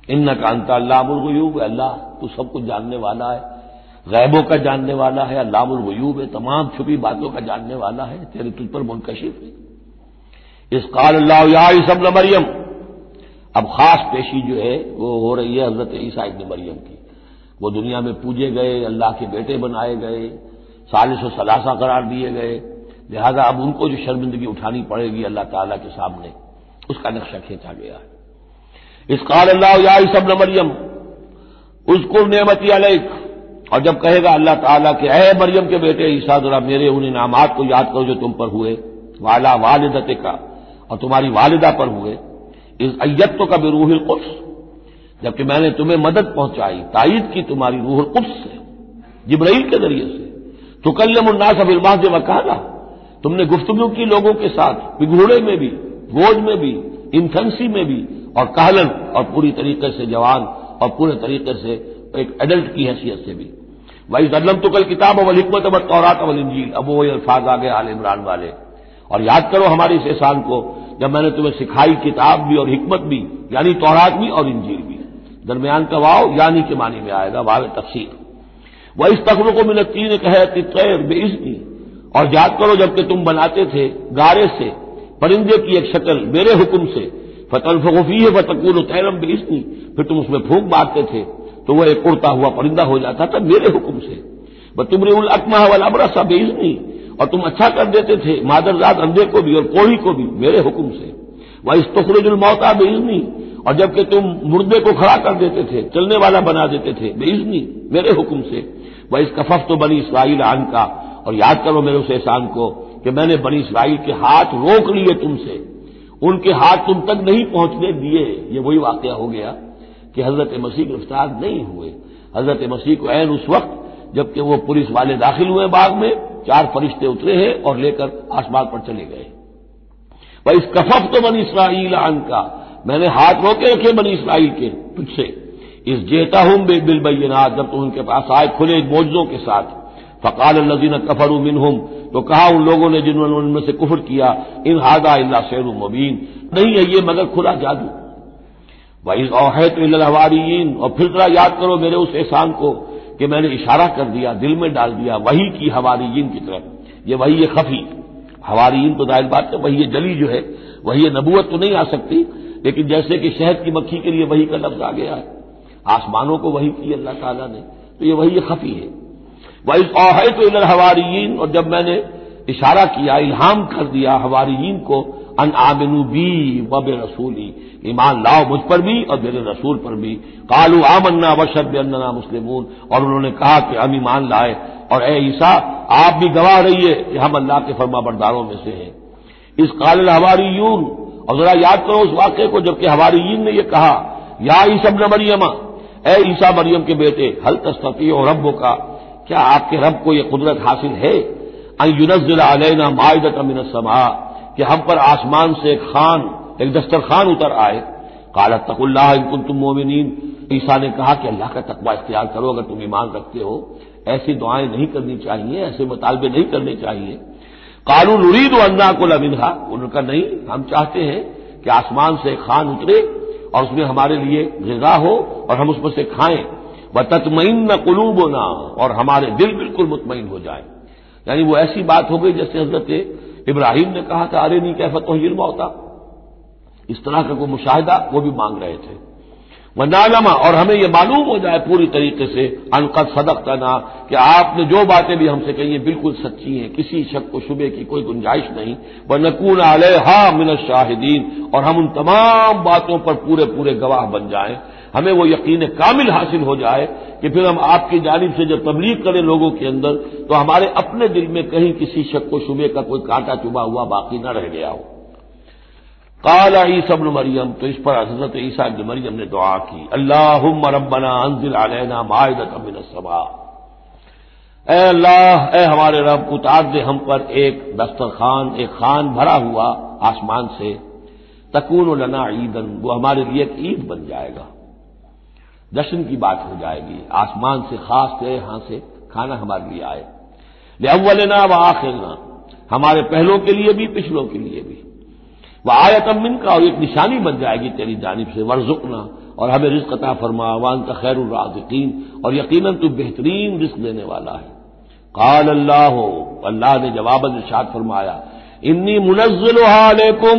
انک انت علام الغیوب، اللہ تو سب کچھ جاننے والا ہے، غیبوں کا جاننے والا ہے، علام الغیوب ہے، تمام چھپی باتوں کا جاننے والا ہے، تیرے تجھ پر منکشف ہے۔ اس قال اللہ یا عیسی ابن مریم، اب خاص پیشی جو ہے وہ ہو رہی ہے حضرت عیسیٰ ابن مریم کی۔ وہ دنیا میں پوجے گئے، اللہ کے بیٹے بنائے گئے، ثالث و ثلاثہ قرار دیے گئے، لہذا اب ان کو جو شرمندگی اٹھانی پڑے گی اللہ تعالیٰ کے سامنے، اس کا نقشہ کھینچا گیا ہے۔ اس قال اللہ یا عیسی ابن مریم اذکر نعمتی علیک، اور جب کہے گا اللہ تعالیٰ کہ اے مریم کے بیٹے عیسیٰ ذرا میرے ان انعامات کو یاد کرو جو تم پر ہوئے، وعلی والدتک، اور تمہاری والدہ پر ہوئے، اذ ایدتک بروح القدس، جبکہ میں نے تمہیں مدد پہنچائی، تائید کی تمہاری روح القدس سے، جبرائیل کے ذریعے سے، تکلم الناس بالمہد وکہلا، تم نے گفتگو کی لوگوں کے ساتھ، بگھوڑے میں بھی، گوج میں بھی، انفنسی میں بھی، اور کہلن، اور پوری طریقے سے جوان اور پورے طریقے سے ایک ایڈلٹ کی حیثیت سے بھی۔ وَإِذْ عَلَّمْتُكَ الْكِتَابَ وَالْحِكْمَةَ وَالتَّوْرَاةَ وَالْإِنْجِيلَ، اب وہی الفاظ آگے آل عمران والے، اور یاد کرو ہمارے اس احسان کو جب میں نے تمہیں سکھائی کتاب بھی اور حکمت بھی، یعنی تورات بھی اور انجیل بھی، درمیان کا واو یعنی کے معنی میں آئے گا، واو تفسیر۔ وَإِذْ تَخْلُقُ مِنَ الطِّينِ كَهَيْئَةِ الطَّيْرِ بِإِذْنِي، اور یاد کرو جبکہ تم بناتے تھے گارے سے پرندے کی ایک شکل میرے حکم سے، فَتَنفُخُ فِيهِ فَتَكُونُ طَيْرًا بِإِذْنِي، پھر تم اس میں پھونک مارتے تھے تو وہ ایک اڑتا ہوا پرندہ ہو جاتا تھا میرے حکم سے۔ وَتُبْرِئُ الْأَكْمَحَ وَالْأَبْرَصَ بِإِذْنِي، اور تم اچھا کر دیتے تھے مادرزاد اندھے کو بھی اور کوڑھی کو بھی میرے حکم سے۔ وَإِذْ تُخْرِجُ الْمَوْتَىٰ بِإِذْنِي، اور جبکہ تم مردے کو کھڑا کر دیتے تھے، چلنے والا بنا دیتے تھے، بِإِذْنِي، میرے حکم سے۔ وَإِذْ كَفَفْتُ بَنِي إِسْرَائِيلَ عَنْكَ، اور یاد کرو میرے اس احسان کو کہ میں نے بنی اسرائیل کے ہاتھ روک لیے تم سے، ان کے ہاتھ تم تک نہیں پہنچنے دیے۔ یہ وہی واقعہ ہو گیا کہ حضرت مسیح گرفتار نہیں ہوئے، حضرت مسیح کو عین اس وقت جبکہ وہ پولیس والے داخل ہوئے باغ میں، 4 فرشتے اترے ہیں اور لے کر آسمان پر چلے گئے۔ وَإِذْ كَفَفْتُ بَنِي إِسْرَائِيلَ عَنْكَ، میں نے ہاتھ روکے رکھے بنی اسرائیل کے تجھ سے، اِذْ جِئْتَهُم بِالْبَيِّنَاتِ، جب تم ان کے پاس آئے کھلے معجزوں کے ساتھ۔ فقال الذين كفروا منهم، تو کہا ان لوگوں نے جنہوں نے ان میں سے کفر کیا، ان هذا الا سحر مبين، نہیں ہے یہ مگر کھلا جادو۔ وَإِذْ أَوْحَيْتُ إِلَى الْحَوَارِيِّينَ، اور پھر ذرا یاد کرو میرے اس احسان کو کہ میں نے اشارہ کر دیا، دل میں ڈال دیا وحی کی حواریین کی طرف۔ یہ وحی خفی، حواریین تو ظاہر بات ہے وحی جلی جو ہے، وحی نبوت تو نہیں آ سکتی، لیکن جیسے کہ شہد کی مکھی کے لیے وحی کا لفظ آ گیا ہے، آسمانوں کو وحی کی اللہ تعالیٰ نے، تو یہ وحی خفی ہے۔ وَإِذْ أَوْحَيْتُ إِلَى الْحَوَارِيِّينَ، اور جب میں نے اشارہ کیا، الہام کر دیا حواریین کو، ان آمنوا بی وبرسولی، ایمان لاؤ مجھ پر بھی اور میرے رسول پر بھی۔ قالوا آمنا واشهد بأننا مسلمون، اور انہوں نے کہا کہ ہم ایمان لائے، اور اے عیسیٰ آپ بھی گواہ رہیے کہ ہم اللہ کے فرما برداروں میں سے ہیں۔ اذ قال الحواریون، اور ذرا یاد کرو اس واقعے کو جبکہ حواریین نے یہ کہا، یا عیسی ابن مریم، اے عیسیٰ مریم کے بیٹے، حل تستطیع ربک، کیا آپ کے رب کو یہ قدرت حاصل ہے ان ينزل علینا مائدۃ من السماء، کہ ہم پر آسمان سے ایک دسترخوان اتر آئے؟ قال اتقوا اللہ ان کنتم مؤمنین، عیسیٰ نے کہا کہ اللہ کا تقوی اختیار کرو اگر تم ایمان رکھتے ہو، ایسی دعائیں نہیں کرنی چاہیے، ایسے مطالبے نہیں کرنے چاہیے۔ قالوا نريد ان ناكل منها، انہوں نے کہا نہیں، ہم چاہتے ہیں کہ آسمان سے خوان اترے اور اس میں ہمارے لیے غذا ہو اور ہم اس میں سے کھائیں، وتطمئن قلوبنا، اور ہمارے دل بالکل مطمئن ہو جائیں۔ یعنی وہ ایسی بات ہو گئی جیسے حضرت ابراہیم نے کہا تھا ارنی کیف تحیی الموتیٰ، اس طرح کا کوئی مشاہدہ وہ بھی مانگ رہے تھے۔ ونعلم، اور ہمیں یہ معلوم ہو جائے پوری طریقے سے ان قد صدقتنا، کہ آپ نے جو باتیں بھی ہم سے کہی ہیں بالکل سچی ہیں، کسی شک و شبے کی کوئی گنجائش نہیں۔ ونکون علیہا من الشاہدین، اور ہم ان تمام باتوں پر پورے گواہ بن جائیں، ہمیں وہ یقین کامل حاصل ہو جائے کہ پھر ہم آپ کی جانب سے جب تبلیغ کریں لوگوں کے اندر تو ہمارے اپنے دل میں کہیں کسی شک و شبے کا کوئی کانٹا چبھا ہوا باقی نہ رہ گیا ہو۔ قال عیسی ابن مریم، تو اس پر حضرت عیسیٰ ابن مریم نے دعا کی، اللہم ربنا انزل علینا مائدۃ من السماء، اے اللہ، اے ہمارے رب، اتار دے ہم پر ایک دسترخوان، ایک خوان بھرا ہوا آسمان سے، تکون لنا عیدن، وہ ہمارے لیے ایک عید بن جائے گا، جشن کی بات ہو جائے گی، آسمان سے خاص سے یہاں سے کھانا ہمارے لیے آئے، لأولنا وآخرنا، ہمارے پہلوں کے لیے بھی پچھلوں کے لیے بھی، وآیۃ منک، اور ایک نشانی بن جائے گی تیری جانب سے، وارزقنا، اور ہمیں رزق عطا فرما، وانت خیر الرازقین، اور یقیناً تو بہترین رزق دینے والا ہے۔ قال اللہ، اللہ نے جواباً ارشاد فرمایا، انی منزلها علیکم،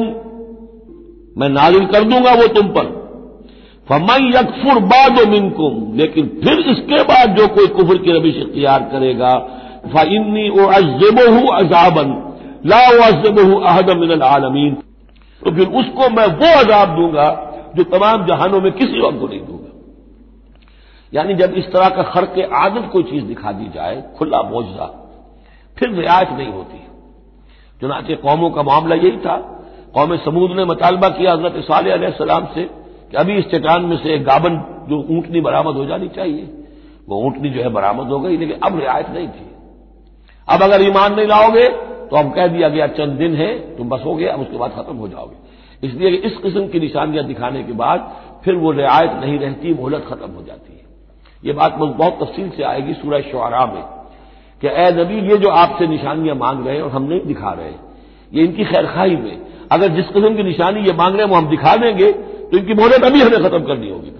میں نازل کر دوں گا وہ تم پر، فمن یکفر بعد منکم، لیکن پھر اس کے بعد جو کوئی کفر کی روش اختیار کرے گا، فانی اعذبہ عذابا لا اعذبہ احدا من العالمین، تو پھر اس کو میں وہ عذاب دوں گا جو تمام جہانوں میں کسی اور کو نہیں دوں گا۔ یعنی جب اس طرح کا خرق عادت کوئی چیز دکھا دی جائے، کھلا معجزہ، پھر رعایت نہیں ہوتی۔ چنانچہ قوموں کا معاملہ یہی تھا، قوم سمود نے مطالبہ کیا حضرت صالح علیہ السلام سے کہ ابھی اس چٹان میں سے ایک گابن جو اونٹنی برآمد ہو جانی چاہیے، وہ اونٹنی جو ہے برآمد ہو گئی، لیکن اب رعایت نہیں تھی۔ اب اگر ایمان نہیں لاؤ گے تو اب کہہ دیا گیا چند دن ہے، تم بس ہو گیا، اب اس کے بعد ختم ہو جاؤ گے۔ اس لیے کہ اس قسم کی نشانیاں دکھانے کے بعد پھر وہ رعایت نہیں رہتی، مہلت ختم ہو جاتی ہے۔ یہ بات بہت تفصیل سے آئے گی سورہ شعراء میں کہ اے نبی، یہ جو آپ سے نشانیاں مانگ رہے ہیں اور ہم نہیں دکھا رہے، یہ ان کی خیر خواہی میں، اگر جس قسم کی نشانی یہ مانگ رہے ہیں وہ ہم دکھا دیں گے تو ان کی مہلت ابھی ہمیں ختم کرنی ہوگی،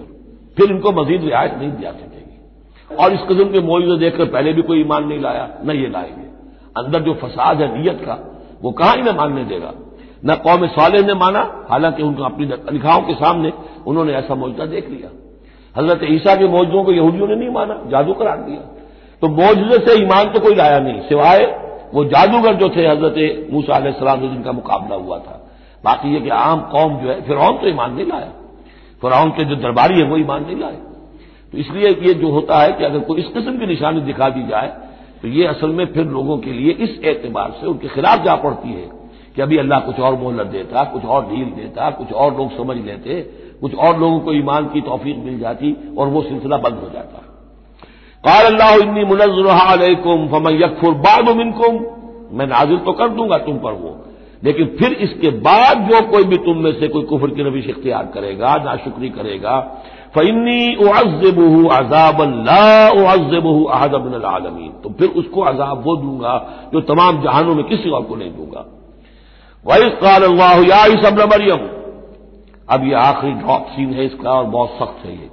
پھر ان کو مزید رعایت نہیں دیا سکے گی۔ اور اس قسم کے معجزے دیکھ کر پہلے بھی کوئی ایمان نہیں لایا، نہ یہ لائیں گے۔ اندر جو فساد ہے نیت کا، وہ کہاں انہیں ماننے دے گا۔ نہ قوم صالح نے مانا، حالانکہ ان کو اپنی نگاہوں کے سامنے انہوں نے ایسا معجزہ دیکھ لیا۔ حضرت عیسیٰ کے معجزوں کو یہودیوں نے نہیں مانا، جادو قرار دیا۔ تو معجزے سے ایمان تو کوئی لایا نہیں، سوائے وہ جادوگر جو تھے حضرت موسیٰ علیہ السلام سے جن کا مقابلہ ہوا تھا۔ باقی یہ کہ عام قوم جو ہے، فرعون تو ایمان نہیں لایا، فرعون کے جو درباری ہے وہ ایمان نہیں لائے۔ تو اس لیے یہ جو ہوتا ہے کہ اگر کوئی اس قسم کی نشانی دکھا دی جائے تو یہ اصل میں پھر لوگوں کے لیے اس اعتبار سے ان کے خلاف جا پڑتی ہے کہ ابھی اللہ کچھ اور مہلت دیتا، کچھ اور ڈھیل دیتا، کچھ اور لوگ سمجھ لیتے، کچھ اور لوگوں کو ایمان کی توفیق مل جاتی اور وہ سلسلہ بند ہو جاتا۔ قال اللہ انی منزلها علیکم فمن یکفر بعد منکم، میں نازل تو کر دوں گا تم پر وہ، لیکن پھر اس کے بعد جو کوئی بھی تم میں سے کوئی کفر کی روش اختیار کرے گا، ناشکری کرے گا، فإنی اعذبہ عذابا لا اعذبہ احدا من العالمین، تو پھر اس کو عذاب وہ دوں گا جو تمام جہانوں میں کسی اور کو نہیں دوں گا۔ وَإِذْ قَالَ اللَّهُ يَا عِيسَى ابْنَ مَرْيَمَ، اب یہ آخری ڈراپ سین ہے اس کا اور بہت سخت ہے یہ،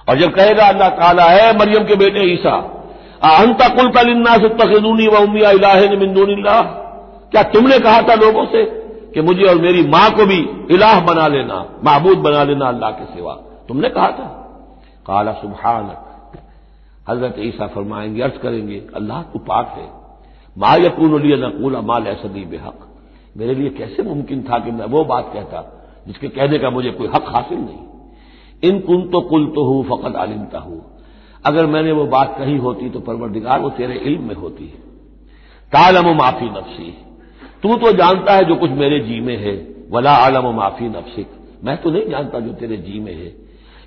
اور جب کہے گا اللہ تعالیٰ ہے مریم کے بیٹے عیسیٰ، أَأَنْتَ قُلْتَ لِلنَّاسِ اتَّخِذُونِي وَأُمِّيَ إِلَٰهَيْنِ مِن دُونِ اللَّهِ، کیا تم نے کہا تھا لوگوں سے کہ مجھے اور میری ماں کو بھی الہ بنا لینا، معبود بنا لینا اللہ کے سوا، تم نے کہا تھا؟ قال سبحانک، حضرت عیسیٰ فرمائیں گے، عرض کریں گے اللہ تو پاک ہے، ما یکون لی ان اقول ما لیس لی بحق، میرے لیے کیسے ممکن تھا کہ میں وہ بات کہتا جس کے کہنے کا مجھے کوئی حق حاصل نہیں۔ ان کنت قلتہ فقد علمتہ، اگر میں نے وہ بات کہی ہوتی تو پروردگار وہ تیرے علم میں ہوتی ہے۔ تعلم ما فی نفسی، تو جانتا ہے جو کچھ میرے جی میں ہے، ولا اعلم ما فی نفسک، میں تو نہیں جانتا جو تیرے جی میں ہے۔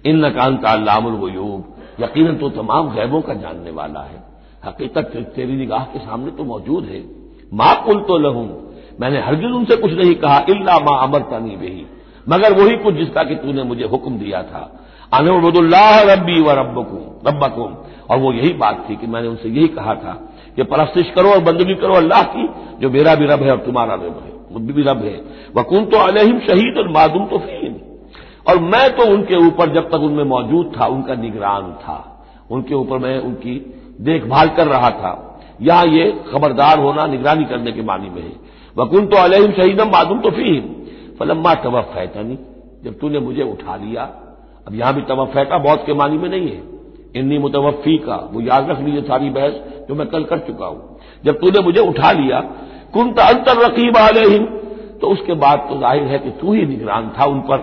انک انت علام الغیوب، یقیناً تو تمام غیبوں کا جاننے والا ہے، حقیقت تیری نگاہ کے سامنے تو موجود ہے۔ ما قلت لہم، میں نے ہرگز ان سے کچھ نہیں کہا، الا ما امرتنی بہ، مگر وہی کچھ جس کا کہ تو نے مجھے حکم دیا تھا، ان اعبدوا اللہ ربی و ربکم، اور وہ یہی بات تھی کہ میں نے ان سے یہی کہا تھا کہ پرستش کرو اور بندگی کرو اللہ کی، جو میرا بھی رب ہے اور تمہارا بھی رب ہے، وکنت علیہم شہیدا ما دمت فیہم، اور میں تو ان کے اوپر جب تک ان میں موجود تھا ان کا نگران تھا، ان کے اوپر میں ان کی دیکھ بھال کر رہا تھا۔ یہاں یہ خبردار ہونا نگرانی کرنے کے معنی میں ہے، وکنت علیہم شہیدا ما دمت فیہم فلما توفیتنی، جب تو نے مجھے اٹھا لیا۔ اب یہاں بھی توفیتا بہت کے معنی میں نہیں ہے، انی متوفی کا، وہ یاد رکھ لیجیے ساری بحث جو میں کل کر چکا ہوں۔ جب تو نے مجھے اٹھا لیا، کنت انت الرقیب علیہم، تو اس کے بعد تو ظاہر ہے کہ تو ہی نگران تھا ان پر،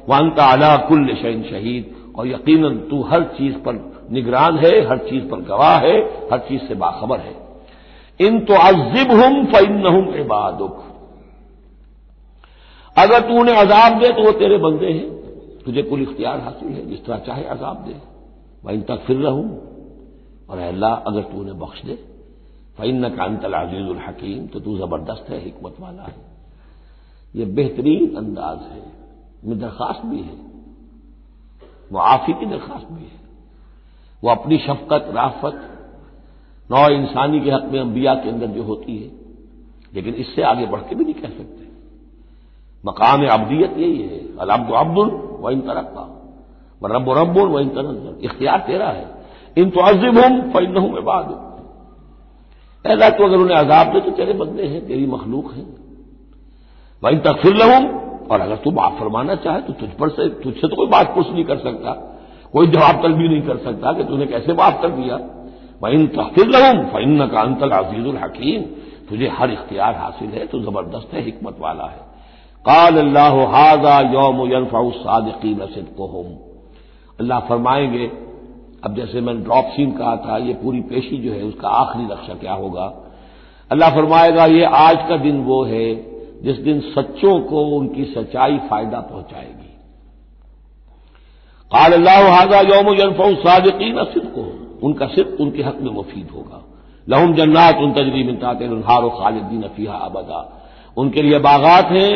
وانت علی کل شیء شہید، اور یقیناً تو ہر چیز پر نگران ہے، ہر چیز پر گواہ ہے، ہر چیز سے باخبر ہے۔ ان تعذبہم فانہم عبادک، اگر تو انہیں عذاب دے تو وہ تیرے بندے ہیں، تجھے کل اختیار حاصل ہے، جس طرح چاہے عذاب دے۔ وَإِن تَغْفِرْ لَهُمْ، اور اے اللہ اگر تو انہیں بخش دے، فَإِنَّكَ أَنْتَ الْعَزِيزُ الْحَكِيمُ، تو تو زبردست ہے، حکمت والا ہے۔ یہ بہترین انداز ہے، میں درخواست بھی ہے، معافی کی درخواست بھی ہے۔ وہ اپنی شفقت، رافت نوع انسانی کے حق میں انبیاء کے اندر جو ہوتی ہے، لیکن اس سے آگے بڑھ کے بھی نہیں کہہ سکتے۔ مقام عبدیت یہی ہے، العبد عبد وان ترقى والرب رب وان تنزل، اختیار تیرا ہے۔ ان تعذبهم فانهم عبادك، اے اللہ تو اگر انہیں عذاب دے تو تیرے بندے ہیں، تیری مخلوق ہیں۔ وان تغفر لهم، اور اگر تو معاف فرمانا چاہے تو تجھ سے تو کوئی بات پوچھ نہیں کر سکتا، کوئی جواب طلبی نہیں کر سکتا کہ تو نے کیسے معاف کر دیا۔ وان تغفر لهم فانك انت العزيز الحكيم، تجھے ہر اختیار حاصل ہے، تو زبردست ہے، حکمت والا ہے۔ قال اللہ ھذا یوم ينفع الصادقین صدقهم، اللہ فرمائیں گے، اب جیسے میں نے ڈراپ سین کہا تھا، یہ پوری پیشی جو ہے اس کا آخری نقشہ کیا ہوگا، اللہ فرمائے گا یہ آج کا دن وہ ہے جس دن سچوں کو ان کی سچائی فائدہ پہنچائے گی۔ قال اللہ ھذا یوم ينفع الصادقین صدقهم، ان کا صدق ان کے حق میں مفید ہوگا۔ لہم جنات تجری من تحتها الانہار خالدین فیہا ابدا، ان کے لیے باغات ہیں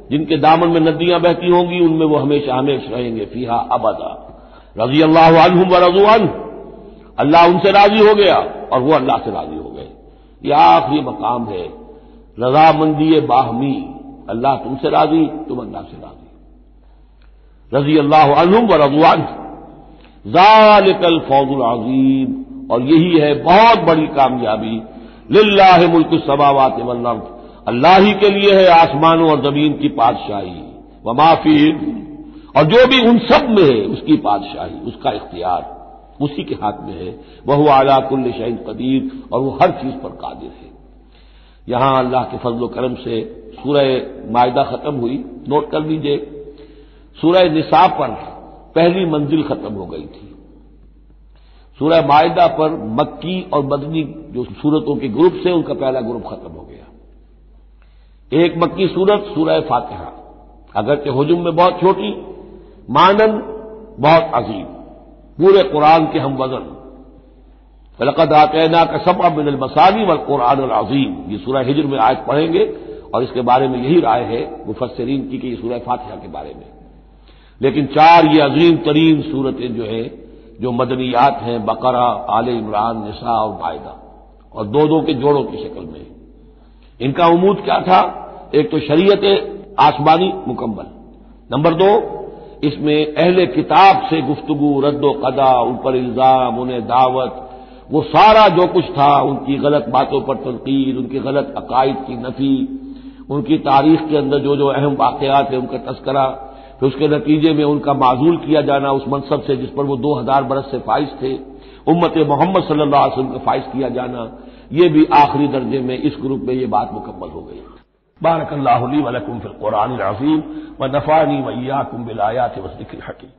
جن کے دامن میں ندیاں بہتی ہوں گی، ان میں وہ ہمیشہ ہمیشہ رہیں گے، فیہا ابدا۔ رضی اللہ عنہم ورضوا عنہ، اللہ ان سے راضی ہو گیا اور وہ اللہ سے راضی ہو گئے۔ یہ آخری مقام ہے، رضامندی باہمی، اللہ تم سے راضی، تم اللہ سے راضی۔ رضی اللہ عنہم ورضوا عنہ، ذالک الفوز العظیم، اور یہی ہے بہت بڑی کامیابی۔ للہ ملک السماوات والارض، اللہ ہی کے لیے ہے آسمانوں اور زمین کی بادشاہی، وما فیہن، اور جو بھی ان سب میں ہے اس کی بادشاہی، اس کا اختیار اسی کے ہاتھ میں ہے۔ وہو علی کل شیء قدیر، اور وہ ہر چیز پر قادر ہے۔ یہاں اللہ کے فضل و کرم سے سورہ مائدہ ختم ہوئی، نوٹ کر لیجئے، سورہ نساء پر پہلی منزل ختم ہو گئی تھی، سورہ مائدہ پر مکی اور مدنی جو سورتوں کے گروپ سے ان کا پہلا گروپ ختم ہو گیا۔ ایک مکی سورت سورہ فاتحہ، اگرچہ حجم میں بہت چھوٹی، مانن بہت عظیم، پورے قرآن کے ہم وزن۔ فَلَقَدْ آتَيْنَاكَ سَبْعًا مِنَ الْمَثَانِي وَالْقُرْآنِ الْعَظِيمِ، یہ سورہ ہجر میں آیت پڑھیں گے، اور اس کے بارے میں یہی رائے ہے مفسرین کی کہ یہ سورہ فاتحہ کے بارے میں۔ لیکن چار یہ عظیم ترین سورتیں جو ہیں جو مدنیات ہیں، بقرہ، آل عمران، نساء اور مائدہ، اور دو دو کے جوڑوں کی شکل میں۔ ان کا عمود کیا تھا؟ ایک تو شریعت آسمانی مکمل، نمبر دو اس میں اہل کتاب سے گفتگو، رد و قضا، ان پر الزام، انہیں دعوت، وہ سارا جو کچھ تھا، ان کی غلط باتوں پر تنقید، ان کی غلط عقائد کی نفی، ان کی تاریخ کے اندر جو جو اہم واقعات ہیں ان کا تذکرہ، پھر اس کے نتیجے میں ان کا معزول کیا جانا اس منصب سے جس پر وہ 2000 برس سے فائز تھے، امت محمد صلی اللہ علیہ وسلم کا فائز کیا جانا، یہ بھی آخری درجے میں اس گروپ میں یہ بات مکمل ہو گئی۔ بارک اللہ لی ولکم فی القرآن العظیم ونفعنی وإیاکم بالآیات والذکر الحکیم۔